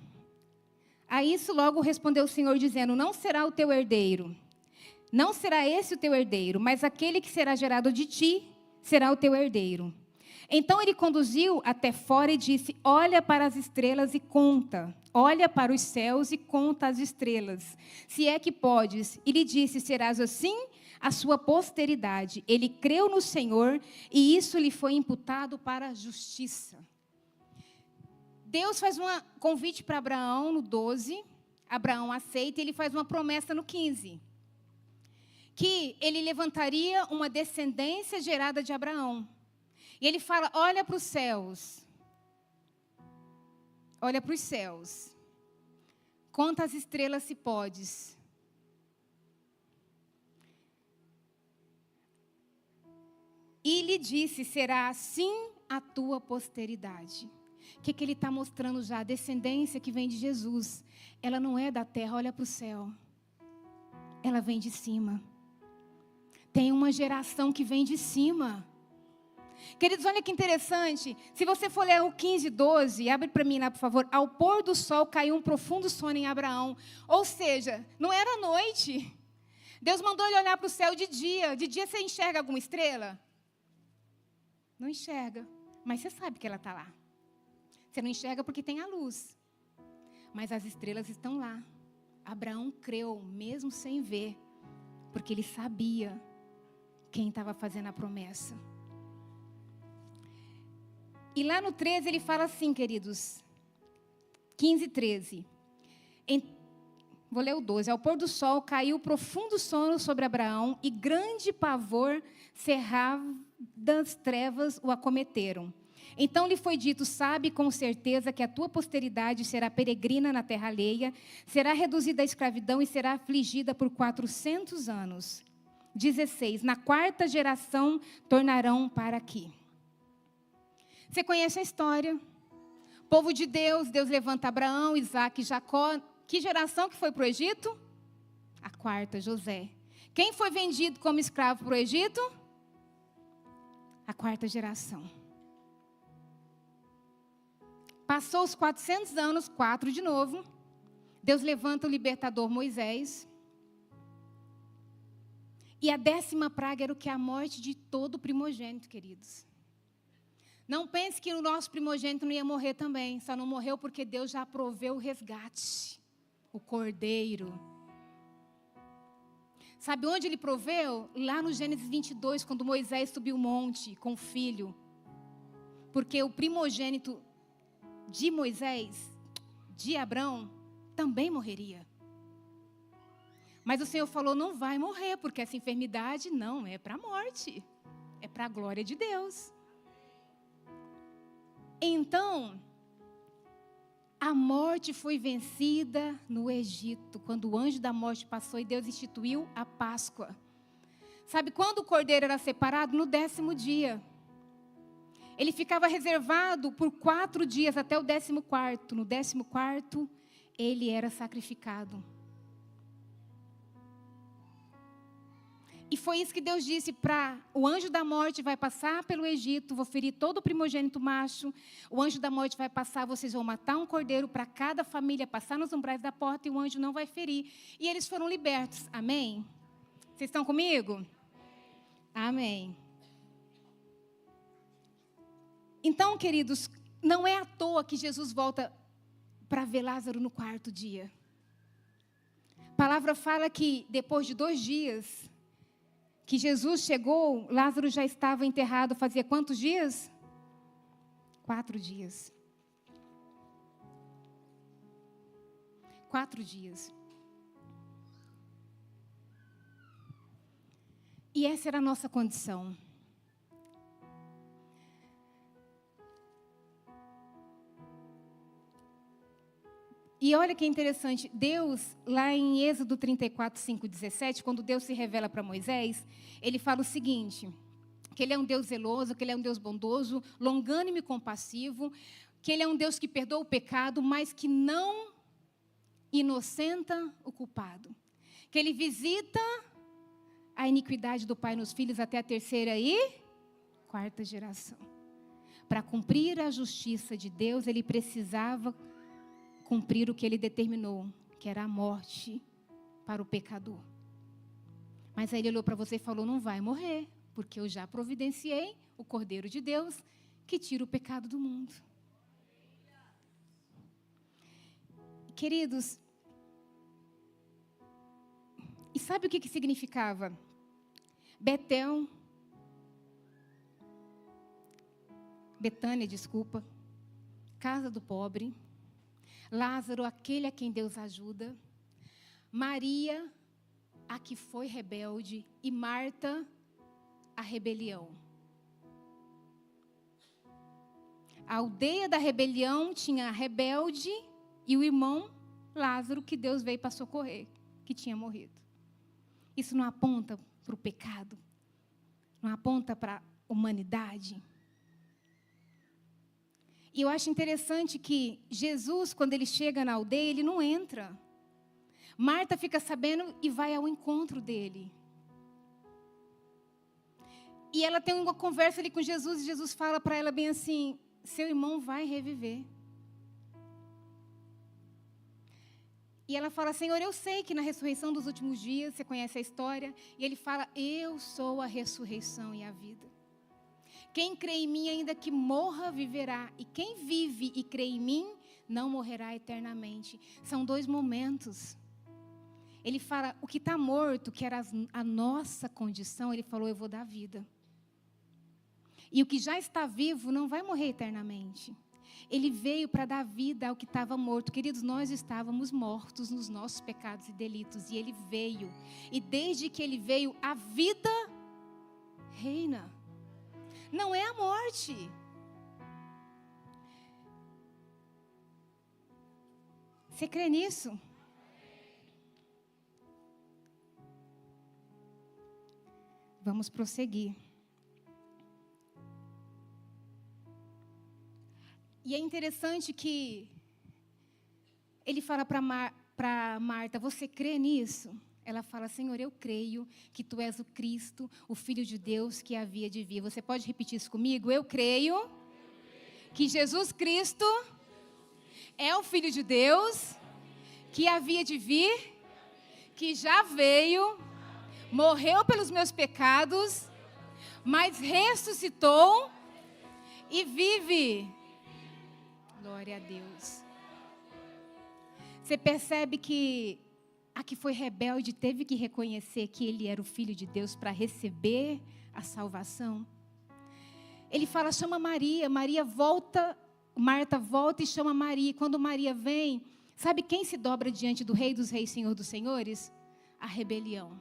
A isso logo respondeu o Senhor, dizendo: não será o teu herdeiro. Não será esse o teu herdeiro, mas aquele que será gerado de ti será o teu herdeiro. Então ele conduziu até fora e disse: olha para as estrelas e conta. Olha para os céus e conta as estrelas, se é que podes. E lhe disse: serás assim a sua posteridade. Ele creu no Senhor e isso lhe foi imputado para a justiça. Deus faz um convite para Abraão no 12. Abraão aceita e ele faz uma promessa no 15. Que ele levantaria uma descendência gerada de Abraão. E ele fala: olha para os céus. Olha para os céus. Quantas estrelas se podes. E lhe disse: será assim a tua posteridade. O que ele está mostrando já? A descendência que vem de Jesus. Ela não é da terra, olha para o céu. Ela vem de cima. Tem uma geração que vem de cima. Queridos, olha que interessante. Se você for ler o 15:12, abre para mim lá, por favor. Ao pôr do sol caiu um profundo sono em Abraão. Ou seja, não era noite. Deus mandou ele olhar para o céu de dia. De dia você enxerga alguma estrela? Não enxerga. Mas você sabe que ela está lá. Você não enxerga porque tem a luz. Mas as estrelas estão lá. Abraão creu, mesmo sem ver. Porque ele sabia quem estava fazendo a promessa. E lá no 13 ele fala assim, queridos. 15:13. Vou ler o 12. Ao pôr do sol, caiu profundo sono sobre Abraão, e grande pavor, cerradas trevas o acometeram. Então lhe foi dito: sabe com certeza que a tua posteridade será peregrina na terra alheia, será reduzida à escravidão e será afligida por 400 anos. 16. Na quarta geração tornarão para aqui. Você conhece a história? Povo de Deus, Deus levanta Abraão, Isaque e Jacó. Que geração que foi para o Egito? A quarta, José. Quem foi vendido como escravo para o Egito? A quarta geração. Passou os 400 anos, 4 de novo. Deus levanta o libertador Moisés. E a 10ª praga era o que? A morte de todo primogênito, queridos. Não pense que o nosso primogênito não ia morrer também. Só não morreu porque Deus já proveu o resgate. O cordeiro. Sabe onde ele proveu? Lá no Gênesis 22, quando Moisés subiu o monte com o filho. Porque o primogênito de Moisés, de Abrão, também morreria. Mas o Senhor falou: não vai morrer, porque essa enfermidade não é para a morte. É para a glória de Deus. Então, a morte foi vencida no Egito, quando o anjo da morte passou e Deus instituiu a Páscoa. Sabe quando o cordeiro era separado? No 10º dia. Ele ficava reservado por 4 dias até o 14º. No 14º, ele era sacrificado. E foi isso que Deus disse para o anjo da morte: vai passar pelo Egito, vou ferir todo o primogênito macho. O anjo da morte vai passar, vocês vão matar um cordeiro para cada família, passar nos umbrais da porta e o anjo não vai ferir. E eles foram libertos. Amém? Vocês estão comigo? Amém. Então, queridos, não é à toa que Jesus volta para ver Lázaro no 4º dia. A palavra fala que depois de 2 dias que Jesus chegou, Lázaro já estava enterrado fazia quantos dias? 4 dias. 4 dias. E essa era a nossa condição. E olha que interessante, Deus, lá em Êxodo 34, 5, 17, quando Deus se revela para Moisés, ele fala o seguinte: que ele é um Deus zeloso, que ele é um Deus bondoso, longânimo e compassivo, que ele é um Deus que perdoa o pecado, mas que não inocenta o culpado. Que ele visita a iniquidade do pai nos filhos até a 3ª e 4ª geração. Para cumprir a justiça de Deus, ele precisava cumprir o que ele determinou, que era a morte para o pecador. Mas aí ele olhou para você e falou: não vai morrer, porque eu já providenciei o Cordeiro de Deus que tira o pecado do mundo. Queridos, e sabe o que significava? Betânia, casa do pobre. Lázaro, aquele a quem Deus ajuda. Maria, a que foi rebelde. E Marta, a rebelião. A aldeia da rebelião tinha a rebelde e o irmão Lázaro, que Deus veio para socorrer, que tinha morrido. Isso não aponta para o pecado? Não aponta para a humanidade? E eu acho interessante que Jesus, quando ele chega na aldeia, ele não entra. Marta fica sabendo e vai ao encontro dele. E ela tem uma conversa ali com Jesus, e Jesus fala para ela bem assim: seu irmão vai reviver. E ela fala: Senhor, eu sei que na ressurreição dos últimos dias, você conhece a história, e ele fala: eu sou a ressurreição e a vida. Quem crê em mim, ainda que morra, viverá. E quem vive e crê em mim, não morrerá eternamente. São 2 momentos. Ele fala, o que está morto, que era a nossa condição, ele falou: eu vou dar vida. E o que já está vivo não vai morrer eternamente. Ele veio para dar vida ao que estava morto. Queridos, nós estávamos mortos nos nossos pecados e delitos. E Ele veio. E desde que Ele veio, a vida reina. Não é a morte. Você crê nisso? Vamos prosseguir. E é interessante que ele fala para Marta, você crê nisso? Ela fala, Senhor, eu creio que Tu és o Cristo, o Filho de Deus que havia de vir. Você pode repetir isso comigo? Eu creio que Jesus Cristo é o Filho de Deus que havia de vir, que já veio, morreu pelos meus pecados, mas ressuscitou e vive. Glória a Deus. Você percebe que a que foi rebelde teve que reconhecer que Ele era o Filho de Deus para receber a salvação? Ele fala, chama Maria. Maria volta, Marta volta e chama Maria. Quando Maria vem, sabe quem se dobra diante do Rei dos Reis, Senhor dos Senhores? A rebelião.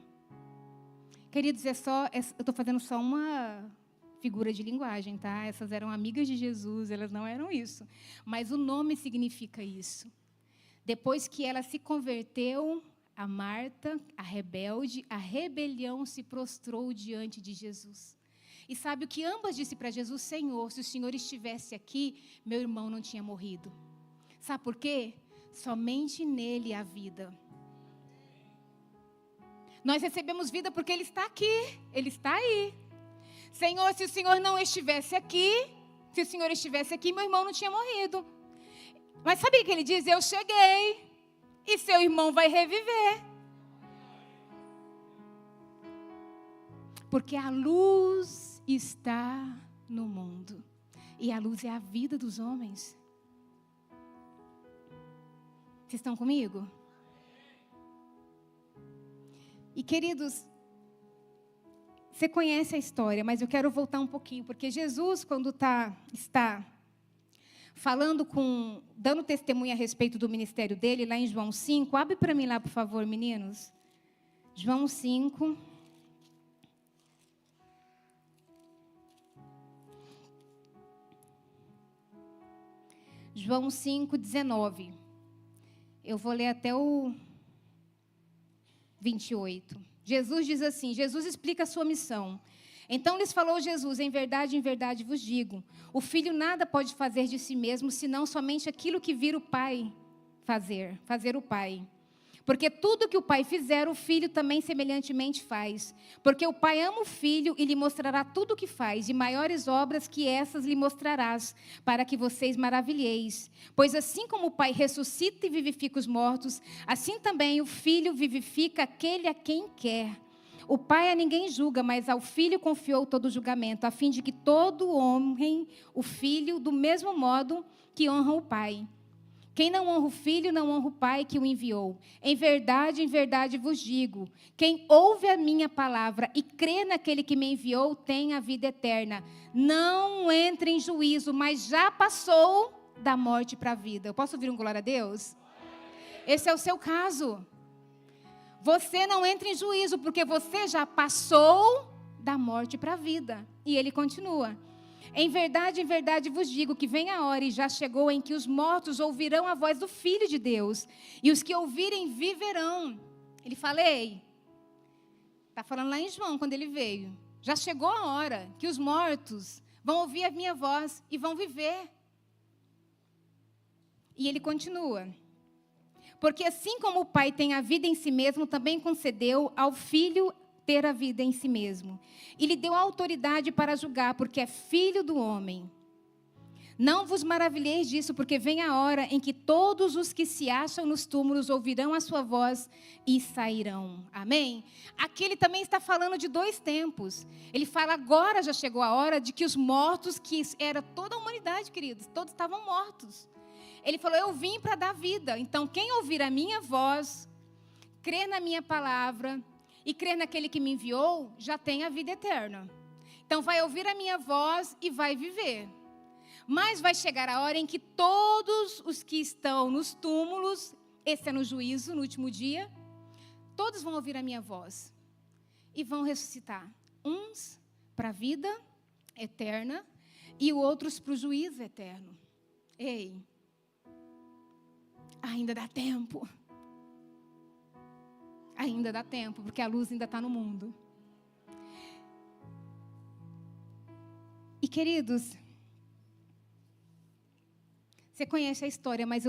Queridos, eu estou fazendo só uma figura de linguagem, tá? Essas eram amigas de Jesus, elas não eram isso. Mas o nome significa isso. Depois que ela se converteu, a Marta, a rebelde, a rebelião se prostrou diante de Jesus. E sabe o que ambas disse para Jesus? Senhor, se o Senhor estivesse aqui, meu irmão não tinha morrido. Sabe por quê? Somente nele há vida. Nós recebemos vida porque Ele está aqui, Ele está aí. Senhor, se o Senhor não estivesse aqui, se o Senhor estivesse aqui, meu irmão não tinha morrido. Mas sabe o que Ele diz? Eu cheguei e seu irmão vai reviver. Porque a luz está no mundo. E a luz é a vida dos homens. Vocês estão comigo? E queridos, você conhece a história, mas eu quero voltar um pouquinho, porque Jesus, quando está falando dando testemunho a respeito do ministério dele, lá em João 5, abre para mim lá, por favor, meninos. João 5. João 5, 19. Eu vou ler até o 28. Jesus diz assim, Jesus explica a sua missão. Então lhes falou Jesus, em verdade vos digo, o filho nada pode fazer de si mesmo, senão somente aquilo que vir o Pai fazer o Pai. Porque tudo que o Pai fizer, o Filho também semelhantemente faz. Porque o Pai ama o Filho e lhe mostrará tudo o que faz, e maiores obras que essas lhe mostrarás, para que vocês maravilheis. Pois assim como o Pai ressuscita e vivifica os mortos, assim também o Filho vivifica aquele a quem quer. O Pai a ninguém julga, mas ao Filho confiou todo o julgamento, a fim de que todo honrem o Filho do mesmo modo que honram o Pai. Quem não honra o Filho, não honra o Pai que o enviou. Em verdade vos digo, quem ouve a minha palavra e crê naquele que me enviou, tem a vida eterna. Não entra em juízo, mas já passou da morte para a vida. Eu posso ouvir um glória a Deus? Esse é o seu caso. Você não entra em juízo, porque você já passou da morte para a vida. E ele continua. Em verdade vos digo que vem a hora e já chegou em que os mortos ouvirão a voz do Filho de Deus. E os que ouvirem viverão. Ele fala, está falando lá em João, quando ele veio. Já chegou a hora que os mortos vão ouvir a minha voz e vão viver. E ele continua. Porque assim como o Pai tem a vida em si mesmo, também concedeu ao Filho ter a vida em si mesmo. E lhe deu autoridade para julgar, porque é filho do homem. Não vos maravilheis disso, porque vem a hora em que todos os que se acham nos túmulos ouvirão a sua voz e sairão. Amém? Aqui ele também está falando de dois tempos. Ele fala, agora já chegou a hora de que os mortos, que era toda a humanidade, queridos, todos estavam mortos. Ele falou, eu vim para dar vida. Então, quem ouvir a minha voz, crer na minha palavra e crer naquele que me enviou, já tem a vida eterna. Então, vai ouvir a minha voz e vai viver. Mas vai chegar a hora em que todos os que estão nos túmulos, esse é no juízo, no último dia, todos vão ouvir a minha voz e vão ressuscitar. Uns para a vida eterna e outros para o juízo eterno. Ei, ainda dá tempo. Ainda dá tempo, porque a luz ainda está no mundo. E queridos, você conhece a história, mas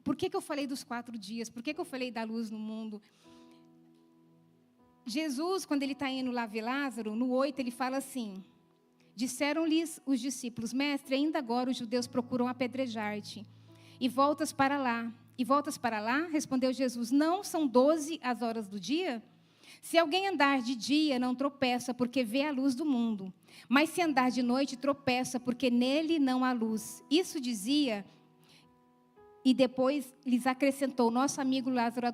por que eu falei dos 4 dias? Por que eu falei da luz no mundo? Jesus, quando ele está indo lá ver Lázaro, no 8, ele fala assim: disseram-lhes os discípulos, mestre, ainda agora os judeus procuram apedrejar-te. E voltas para lá? Respondeu Jesus, não são 12 as horas do dia? Se alguém andar de dia, não tropeça, porque vê a luz do mundo. Mas se andar de noite, tropeça, porque nele não há luz. Isso dizia, e depois lhes acrescentou, nosso amigo Lázaro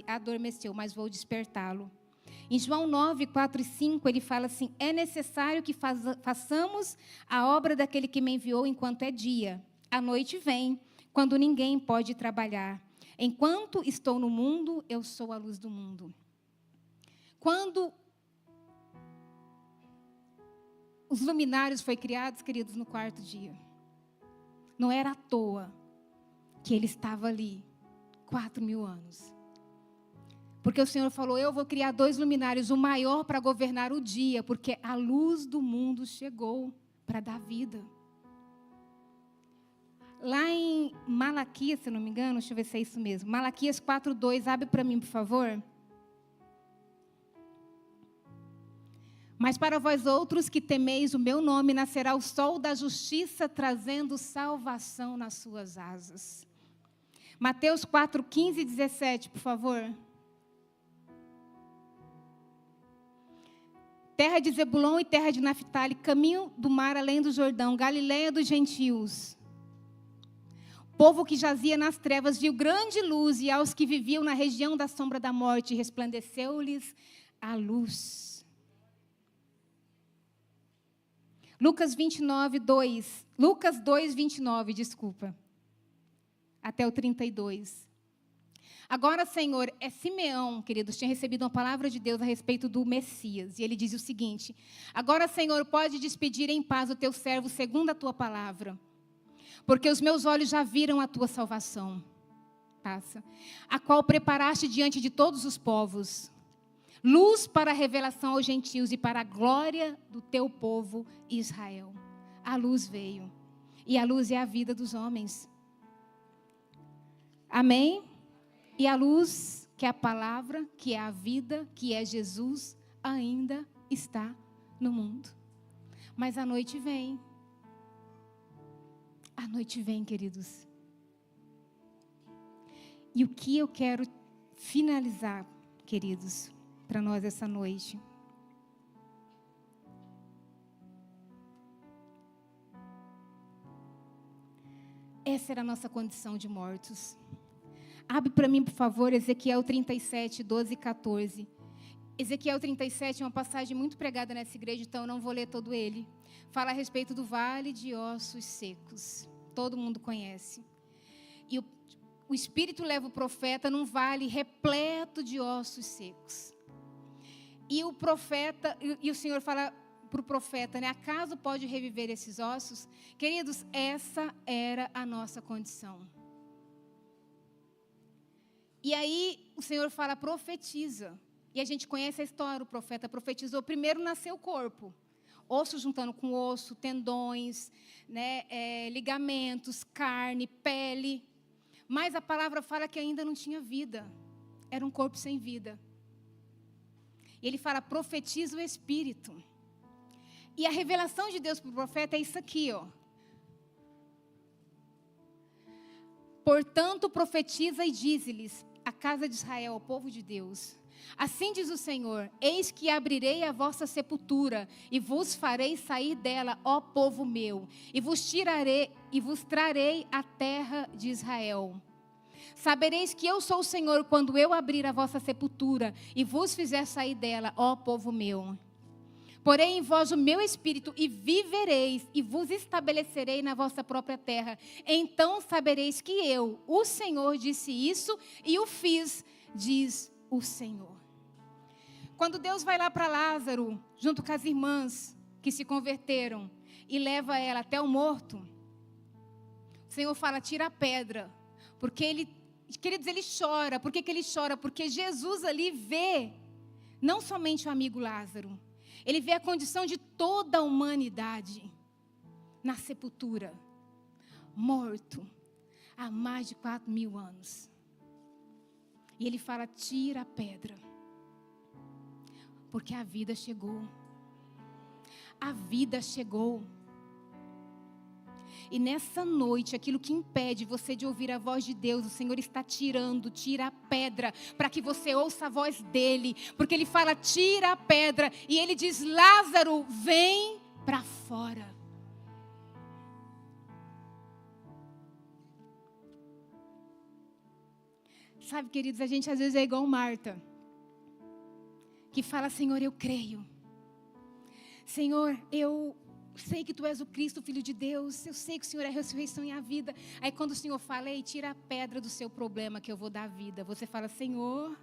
adormeceu, mas vou despertá-lo. Em João 9, 4 e 5, ele fala assim, é necessário que façamos a obra daquele que me enviou enquanto é dia. A noite vem, quando ninguém pode trabalhar. Enquanto estou no mundo, eu sou a luz do mundo. Quando os luminários foram criados, queridos, no 4º dia, não era à toa que ele estava ali 4.000 anos. Porque o Senhor falou, eu vou criar 2 luminários, o maior para governar o dia, porque a luz do mundo chegou para dar vida. Lá em Malaquias, se não me engano, deixa eu ver se é isso mesmo. Malaquias 4:2, abre para mim, por favor. Mas para vós outros que temeis o meu nome, nascerá o sol da justiça, trazendo salvação nas suas asas. Mateus 4:15 e 17, por favor. Terra de Zebulon e terra de Naphtali, caminho do mar além do Jordão, Galileia dos gentios. Povo que jazia nas trevas viu grande luz, e aos que viviam na região da sombra da morte, resplandeceu-lhes a luz. Lucas 2:29, desculpa. Até o 32. Agora, Senhor, Simeão, queridos, tinha recebido uma palavra de Deus a respeito do Messias. E ele diz o seguinte, agora, Senhor, pode despedir em paz o teu servo segundo a tua palavra. Porque os meus olhos já viram a tua salvação. Passa. A qual preparaste diante de todos os povos. Luz para a revelação aos gentios e para a glória do teu povo Israel. A luz veio. E a luz é a vida dos homens. Amém? E a luz, que é a palavra, que é a vida, que é Jesus, ainda está no mundo. Mas a noite vem. A noite vem, queridos. E o que eu quero finalizar, queridos, para nós essa noite. Essa era a nossa condição de mortos. Abre para mim, por favor, Ezequiel 37, 12 e 14. Ezequiel 37 é uma passagem muito pregada nessa igreja, então eu não vou ler todo ele. Fala a respeito do vale de ossos secos. Todo mundo conhece. E o Espírito leva o profeta num vale repleto de ossos secos. E o profeta, e o Senhor fala para o profeta, né? Acaso pode reviver esses ossos? Queridos, essa era a nossa condição. E aí o Senhor fala, profetiza. E a gente conhece a história, o profeta profetizou. Primeiro nasceu o corpo. Osso juntando com osso, tendões, né, ligamentos, carne, pele. Mas a palavra fala que ainda não tinha vida. Era um corpo sem vida. E ele fala, profetiza o Espírito. E a revelação de Deus para o profeta é isso aqui, ó. Portanto, profetiza e dize-lhes, a casa de Israel, o povo de Deus. Assim diz o Senhor, eis que abrirei a vossa sepultura, e vos farei sair dela, ó povo meu, e vos trarei a terra de Israel. Sabereis que eu sou o Senhor, quando eu abrir a vossa sepultura, e vos fizer sair dela, ó povo meu. Porém em vós o meu espírito, e vivereis, e vos estabelecerei na vossa própria terra. Então sabereis que eu, o Senhor, disse isso, e o fiz, diz o Senhor. Quando Deus vai lá para Lázaro, junto com as irmãs que se converteram, e leva ela até o morto, o Senhor fala, tira a pedra, porque ele, queridos, ele chora. Por que ele chora? Porque Jesus ali vê, não somente o amigo Lázaro, ele vê a condição de toda a humanidade na sepultura, morto, há mais de 4.000 anos. E ele fala, tira a pedra, porque a vida chegou. A vida chegou. E nessa noite, aquilo que impede você de ouvir a voz de Deus, o Senhor está tirando, tira a pedra, para que você ouça a voz dEle. Porque Ele fala, tira a pedra, e Ele diz, Lázaro, vem para fora. Sabe, queridos, a gente às vezes é igual Marta, que fala, Senhor, eu creio. Senhor, eu sei que Tu és o Cristo, o Filho de Deus. Eu sei que o Senhor é a ressurreição e a vida. Aí quando o Senhor fala, ei, tira a pedra do seu problema que eu vou dar a vida. Você fala, Senhor,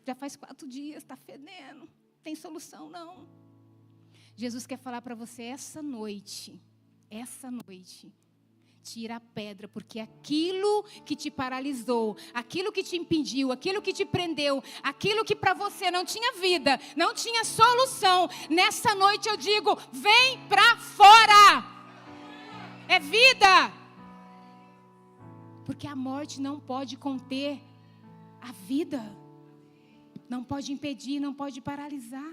já faz 4 dias, está fedendo. Não tem solução não. Jesus quer falar para você essa noite, tira a pedra, porque aquilo que te paralisou, aquilo que te impediu, aquilo que te prendeu, aquilo que para você não tinha vida, não tinha solução, nessa noite eu digo, vem para fora. É vida. Porque a morte não pode conter a vida, não pode impedir, não pode paralisar.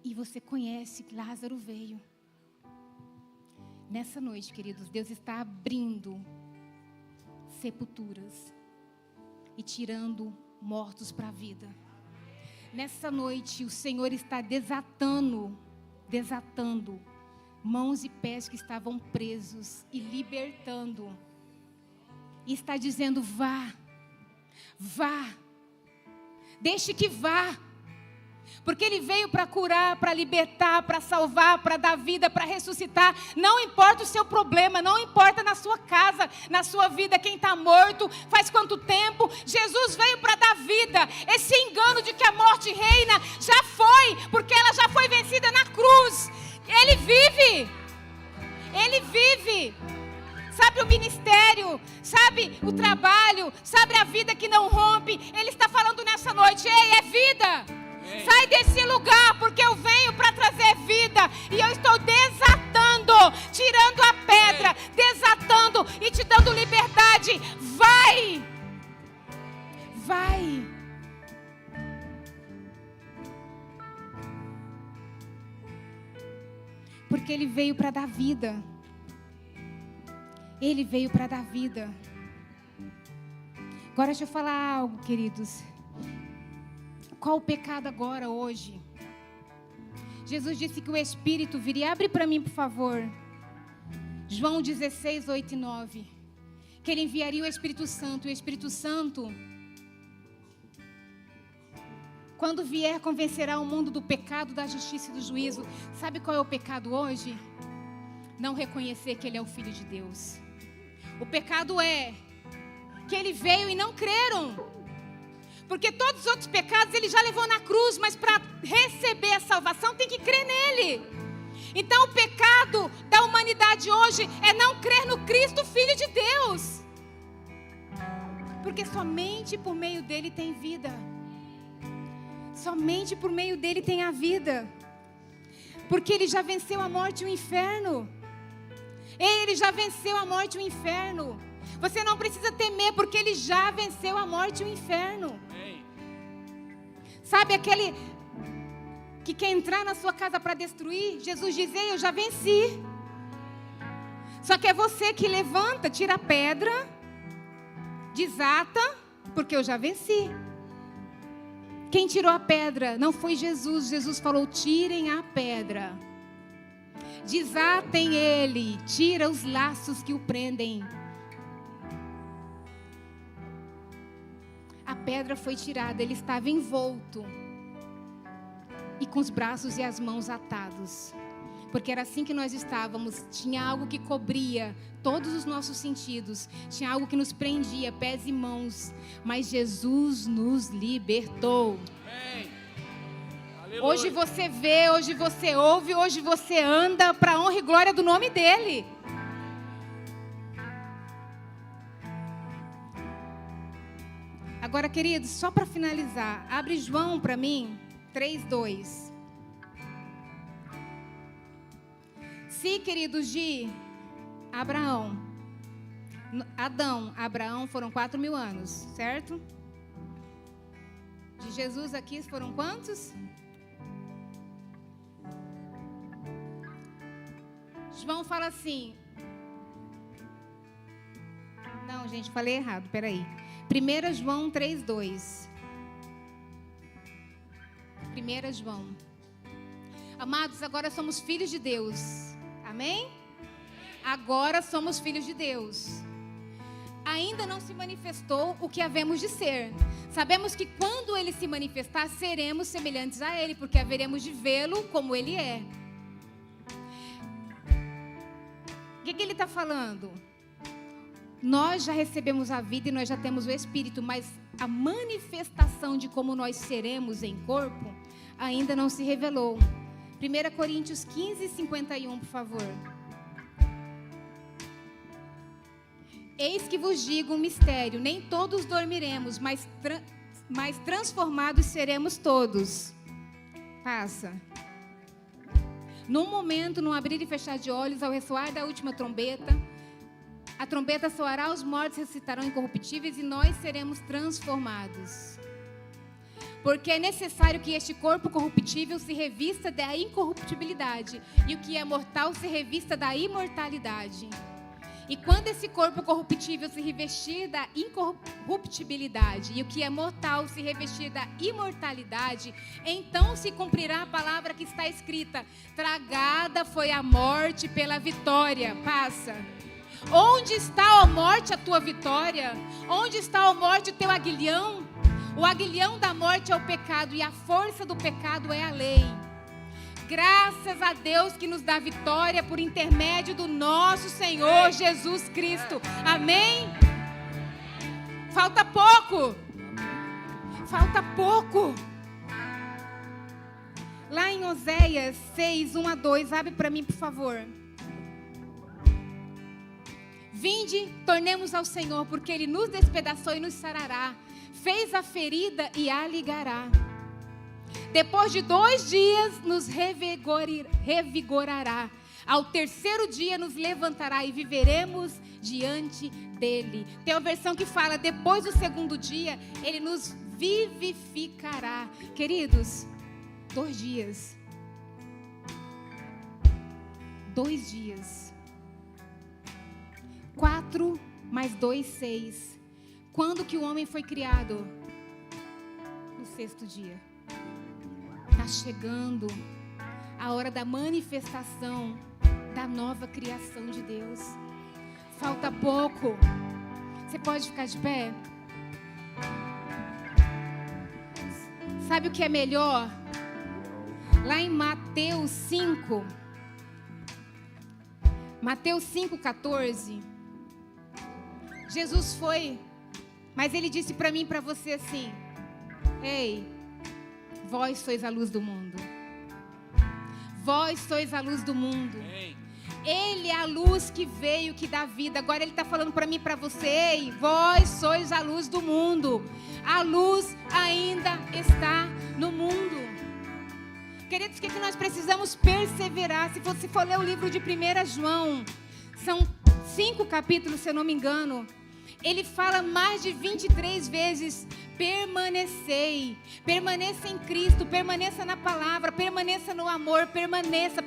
E você conhece que Lázaro veio. Nessa noite, queridos, Deus está abrindo sepulturas e tirando mortos para a vida. Nessa noite, o Senhor está desatando mãos e pés que estavam presos e libertando. E está dizendo, vá, deixe que vá. Porque Ele veio para curar, para libertar, para salvar, para dar vida, para ressuscitar. Não importa o seu problema, não importa na sua casa, na sua vida, quem está morto, faz quanto tempo. Jesus veio para dar vida. Esse engano de que a morte reina já foi, porque ela já foi vencida na cruz. Ele vive. Ele vive. Sabe o ministério, sabe o trabalho, sabe a vida que não rompe. Ele está falando nessa noite, ei, é vida. Sai desse lugar, porque eu venho para trazer vida. E eu estou desatando, tirando a pedra, desatando e te dando liberdade. Vai. Porque Ele veio para dar vida. Ele veio para dar vida. Agora deixa eu falar algo, queridos. Qual o pecado agora, hoje? Jesus disse que o Espírito viria. Abre para mim, por favor. João 16, 8 e 9. Que Ele enviaria o Espírito Santo. E o Espírito Santo, quando vier, convencerá o mundo do pecado, da justiça e do juízo. Sabe qual é o pecado hoje? Não reconhecer que Ele é o Filho de Deus. O pecado é que Ele veio e não creram. Porque todos os outros pecados Ele já levou na cruz, mas para receber a salvação tem que crer nele. Então o pecado da humanidade hoje é não crer no Cristo, Filho de Deus. Porque somente por meio dele tem vida. Somente por meio dele tem a vida. Porque Ele já venceu a morte e o inferno. Ele já venceu a morte e o inferno. Você não precisa temer, porque Ele já venceu a morte e o inferno. Sabe aquele que quer entrar na sua casa para destruir? Jesus diz, ei, eu já venci. Só que é você que levanta, tira a pedra, desata, porque eu já venci. Quem tirou a pedra não foi Jesus. Jesus falou, tirem a pedra. Desatem ele, tira os laços que o prendem. A pedra foi tirada, ele estava envolto e com os braços e as mãos atados. Porque era assim que nós estávamos. Tinha algo que cobria todos os nossos sentidos. Tinha algo que nos prendia, pés e mãos. Mas Jesus nos libertou. Amém. Hoje você vê, hoje você ouve, hoje você anda para a honra e glória do nome dEle. Agora, queridos, só para finalizar, abre João para mim, 3:2. Se, queridos, de Adão, Abraão foram 4.000 anos, certo? De Jesus aqui foram quantos? João fala assim. Não, gente, falei errado, peraí. 1 João 3:2. 1 João. Amados, agora somos filhos de Deus. Amém? Agora somos filhos de Deus. Ainda não se manifestou o que havemos de ser. Sabemos que quando Ele se manifestar, seremos semelhantes a Ele, porque haveremos de vê-lo como Ele é. O que Ele está falando? Nós já recebemos a vida e nós já temos o Espírito, mas a manifestação de como nós seremos em corpo ainda não se revelou. 1 Coríntios 15:51, por favor. Eis que vos digo um mistério, nem todos dormiremos, mas transformados seremos todos. Passa. Num momento, num abrir e fechar de olhos, ao ressoar da última trombeta, a trombeta soará, os mortos ressuscitarão incorruptíveis e nós seremos transformados. Porque é necessário que este corpo corruptível se revista da incorruptibilidade e o que é mortal se revista da imortalidade. E quando esse corpo corruptível se revestir da incorruptibilidade e o que é mortal se revestir da imortalidade, então se cumprirá a palavra que está escrita: tragada foi a morte pela vitória. Passa. Onde está, ó morte, a tua vitória? Onde está, ó morte, o teu aguilhão? O aguilhão da morte é o pecado e a força do pecado é a lei. Graças a Deus que nos dá vitória por intermédio do nosso Senhor Jesus Cristo. Amém? Falta pouco. Falta pouco. Lá em Oséias 6:1-2, abre para mim, por favor. Vinde, tornemos ao Senhor, porque Ele nos despedaçou e nos sarará. Fez a ferida e a ligará. Depois de 2 dias nos revigorará. Ao terceiro dia nos levantará e viveremos diante dele. Tem uma versão que fala: depois do segundo dia Ele nos vivificará. Queridos, 2 dias. 2 dias. 4 mais 2, 6. Quando que o homem foi criado? No 6º dia. Está chegando a hora da manifestação da nova criação de Deus. Falta pouco. Você pode ficar de pé? Sabe o que é melhor? Lá em Mateus 5. Mateus 5:14. Jesus foi, mas Ele disse para mim e para você assim: ei, vós sois a luz do mundo. Vós sois a luz do mundo. Ele é a luz que veio, que dá vida. Agora Ele está falando para mim e para você: ei, vós sois a luz do mundo. A luz ainda está no mundo. Queridos, o que nós precisamos perseverar? Se você for ler o livro de 1 João, são 5 capítulos, se eu não me engano. Ele fala mais de 23 vezes: permanecei, permaneça em Cristo, permaneça na palavra, permaneça no amor, permaneça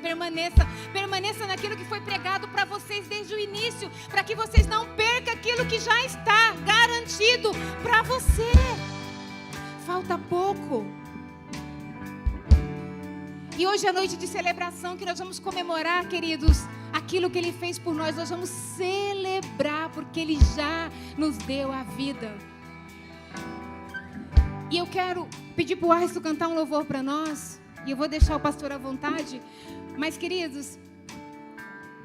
naquilo que foi pregado para vocês desde o início, para que vocês não percam aquilo que já está garantido para você. Falta pouco. E hoje é noite de celebração, que nós vamos comemorar, queridos, aquilo que Ele fez por nós. Nós vamos celebrar, porque Ele já nos deu a vida. E eu quero pedir para o Arson cantar um louvor para nós. E eu vou deixar o pastor à vontade. Mas, queridos,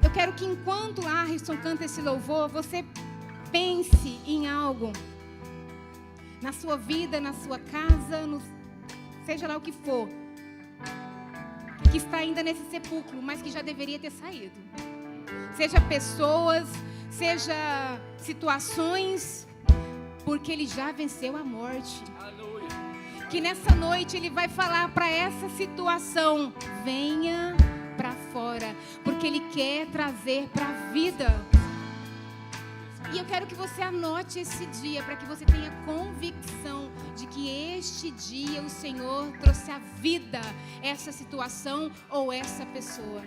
eu quero que enquanto o Arson canta esse louvor, você pense em algo. Na sua vida, na sua casa, seja lá o que for. Que está ainda nesse sepulcro, mas que já deveria ter saído. Seja pessoas, seja situações, porque Ele já venceu a morte. Aleluia. Que nessa noite Ele vai falar para essa situação: venha para fora, porque Ele quer trazer para a vida. E eu quero que você anote esse dia, para que você tenha convicção de que este dia o Senhor trouxe à vida essa situação ou essa pessoa.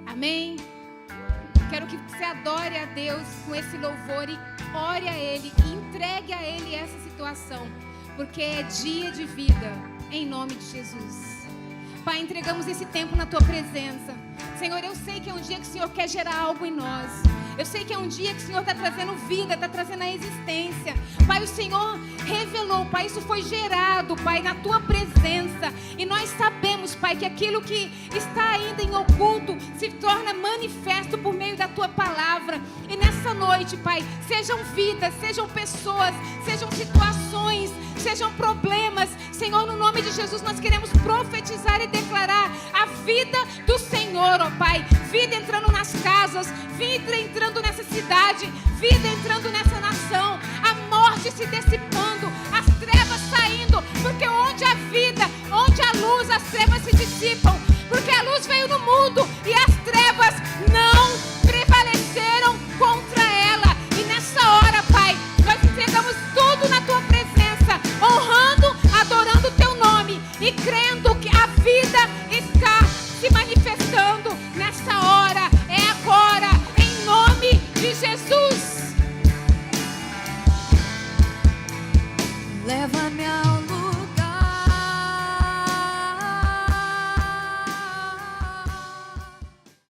Amém? Quero que você adore a Deus com esse louvor e ore a Ele, e entregue a Ele essa situação, porque é dia de vida, em nome de Jesus. Pai, entregamos esse tempo na Tua presença. Senhor, eu sei que é um dia que o Senhor quer gerar algo em nós. Eu sei que é um dia que o Senhor está trazendo vida, está trazendo a existência. Pai, o Senhor revelou, Pai, isso foi gerado, Pai, na Tua presença. E nós sabemos, Pai, que aquilo que está ainda em oculto se torna manifesto por meio da Tua palavra. E nessa noite, Pai, sejam vidas, sejam pessoas, sejam situações, sejam problemas. Senhor, no nome de Jesus, nós queremos profetizar e declarar a vida do Senhor, ó Pai. Vida entrando nas casas, vida entrando nessa cidade, vida entrando nessa nação, a morte se dissipando, as trevas saindo, porque onde há vida, onde há luz, as trevas se dissipam, porque a luz veio no mundo e as trevas não prevaleceram contra ela. E nessa hora, Pai, nós entregamos tudo na Tua presença, honrando, adorando o Teu nome e crendo que a vida está se manifestando nessa hora. É agora, em nome de Jesus. Leva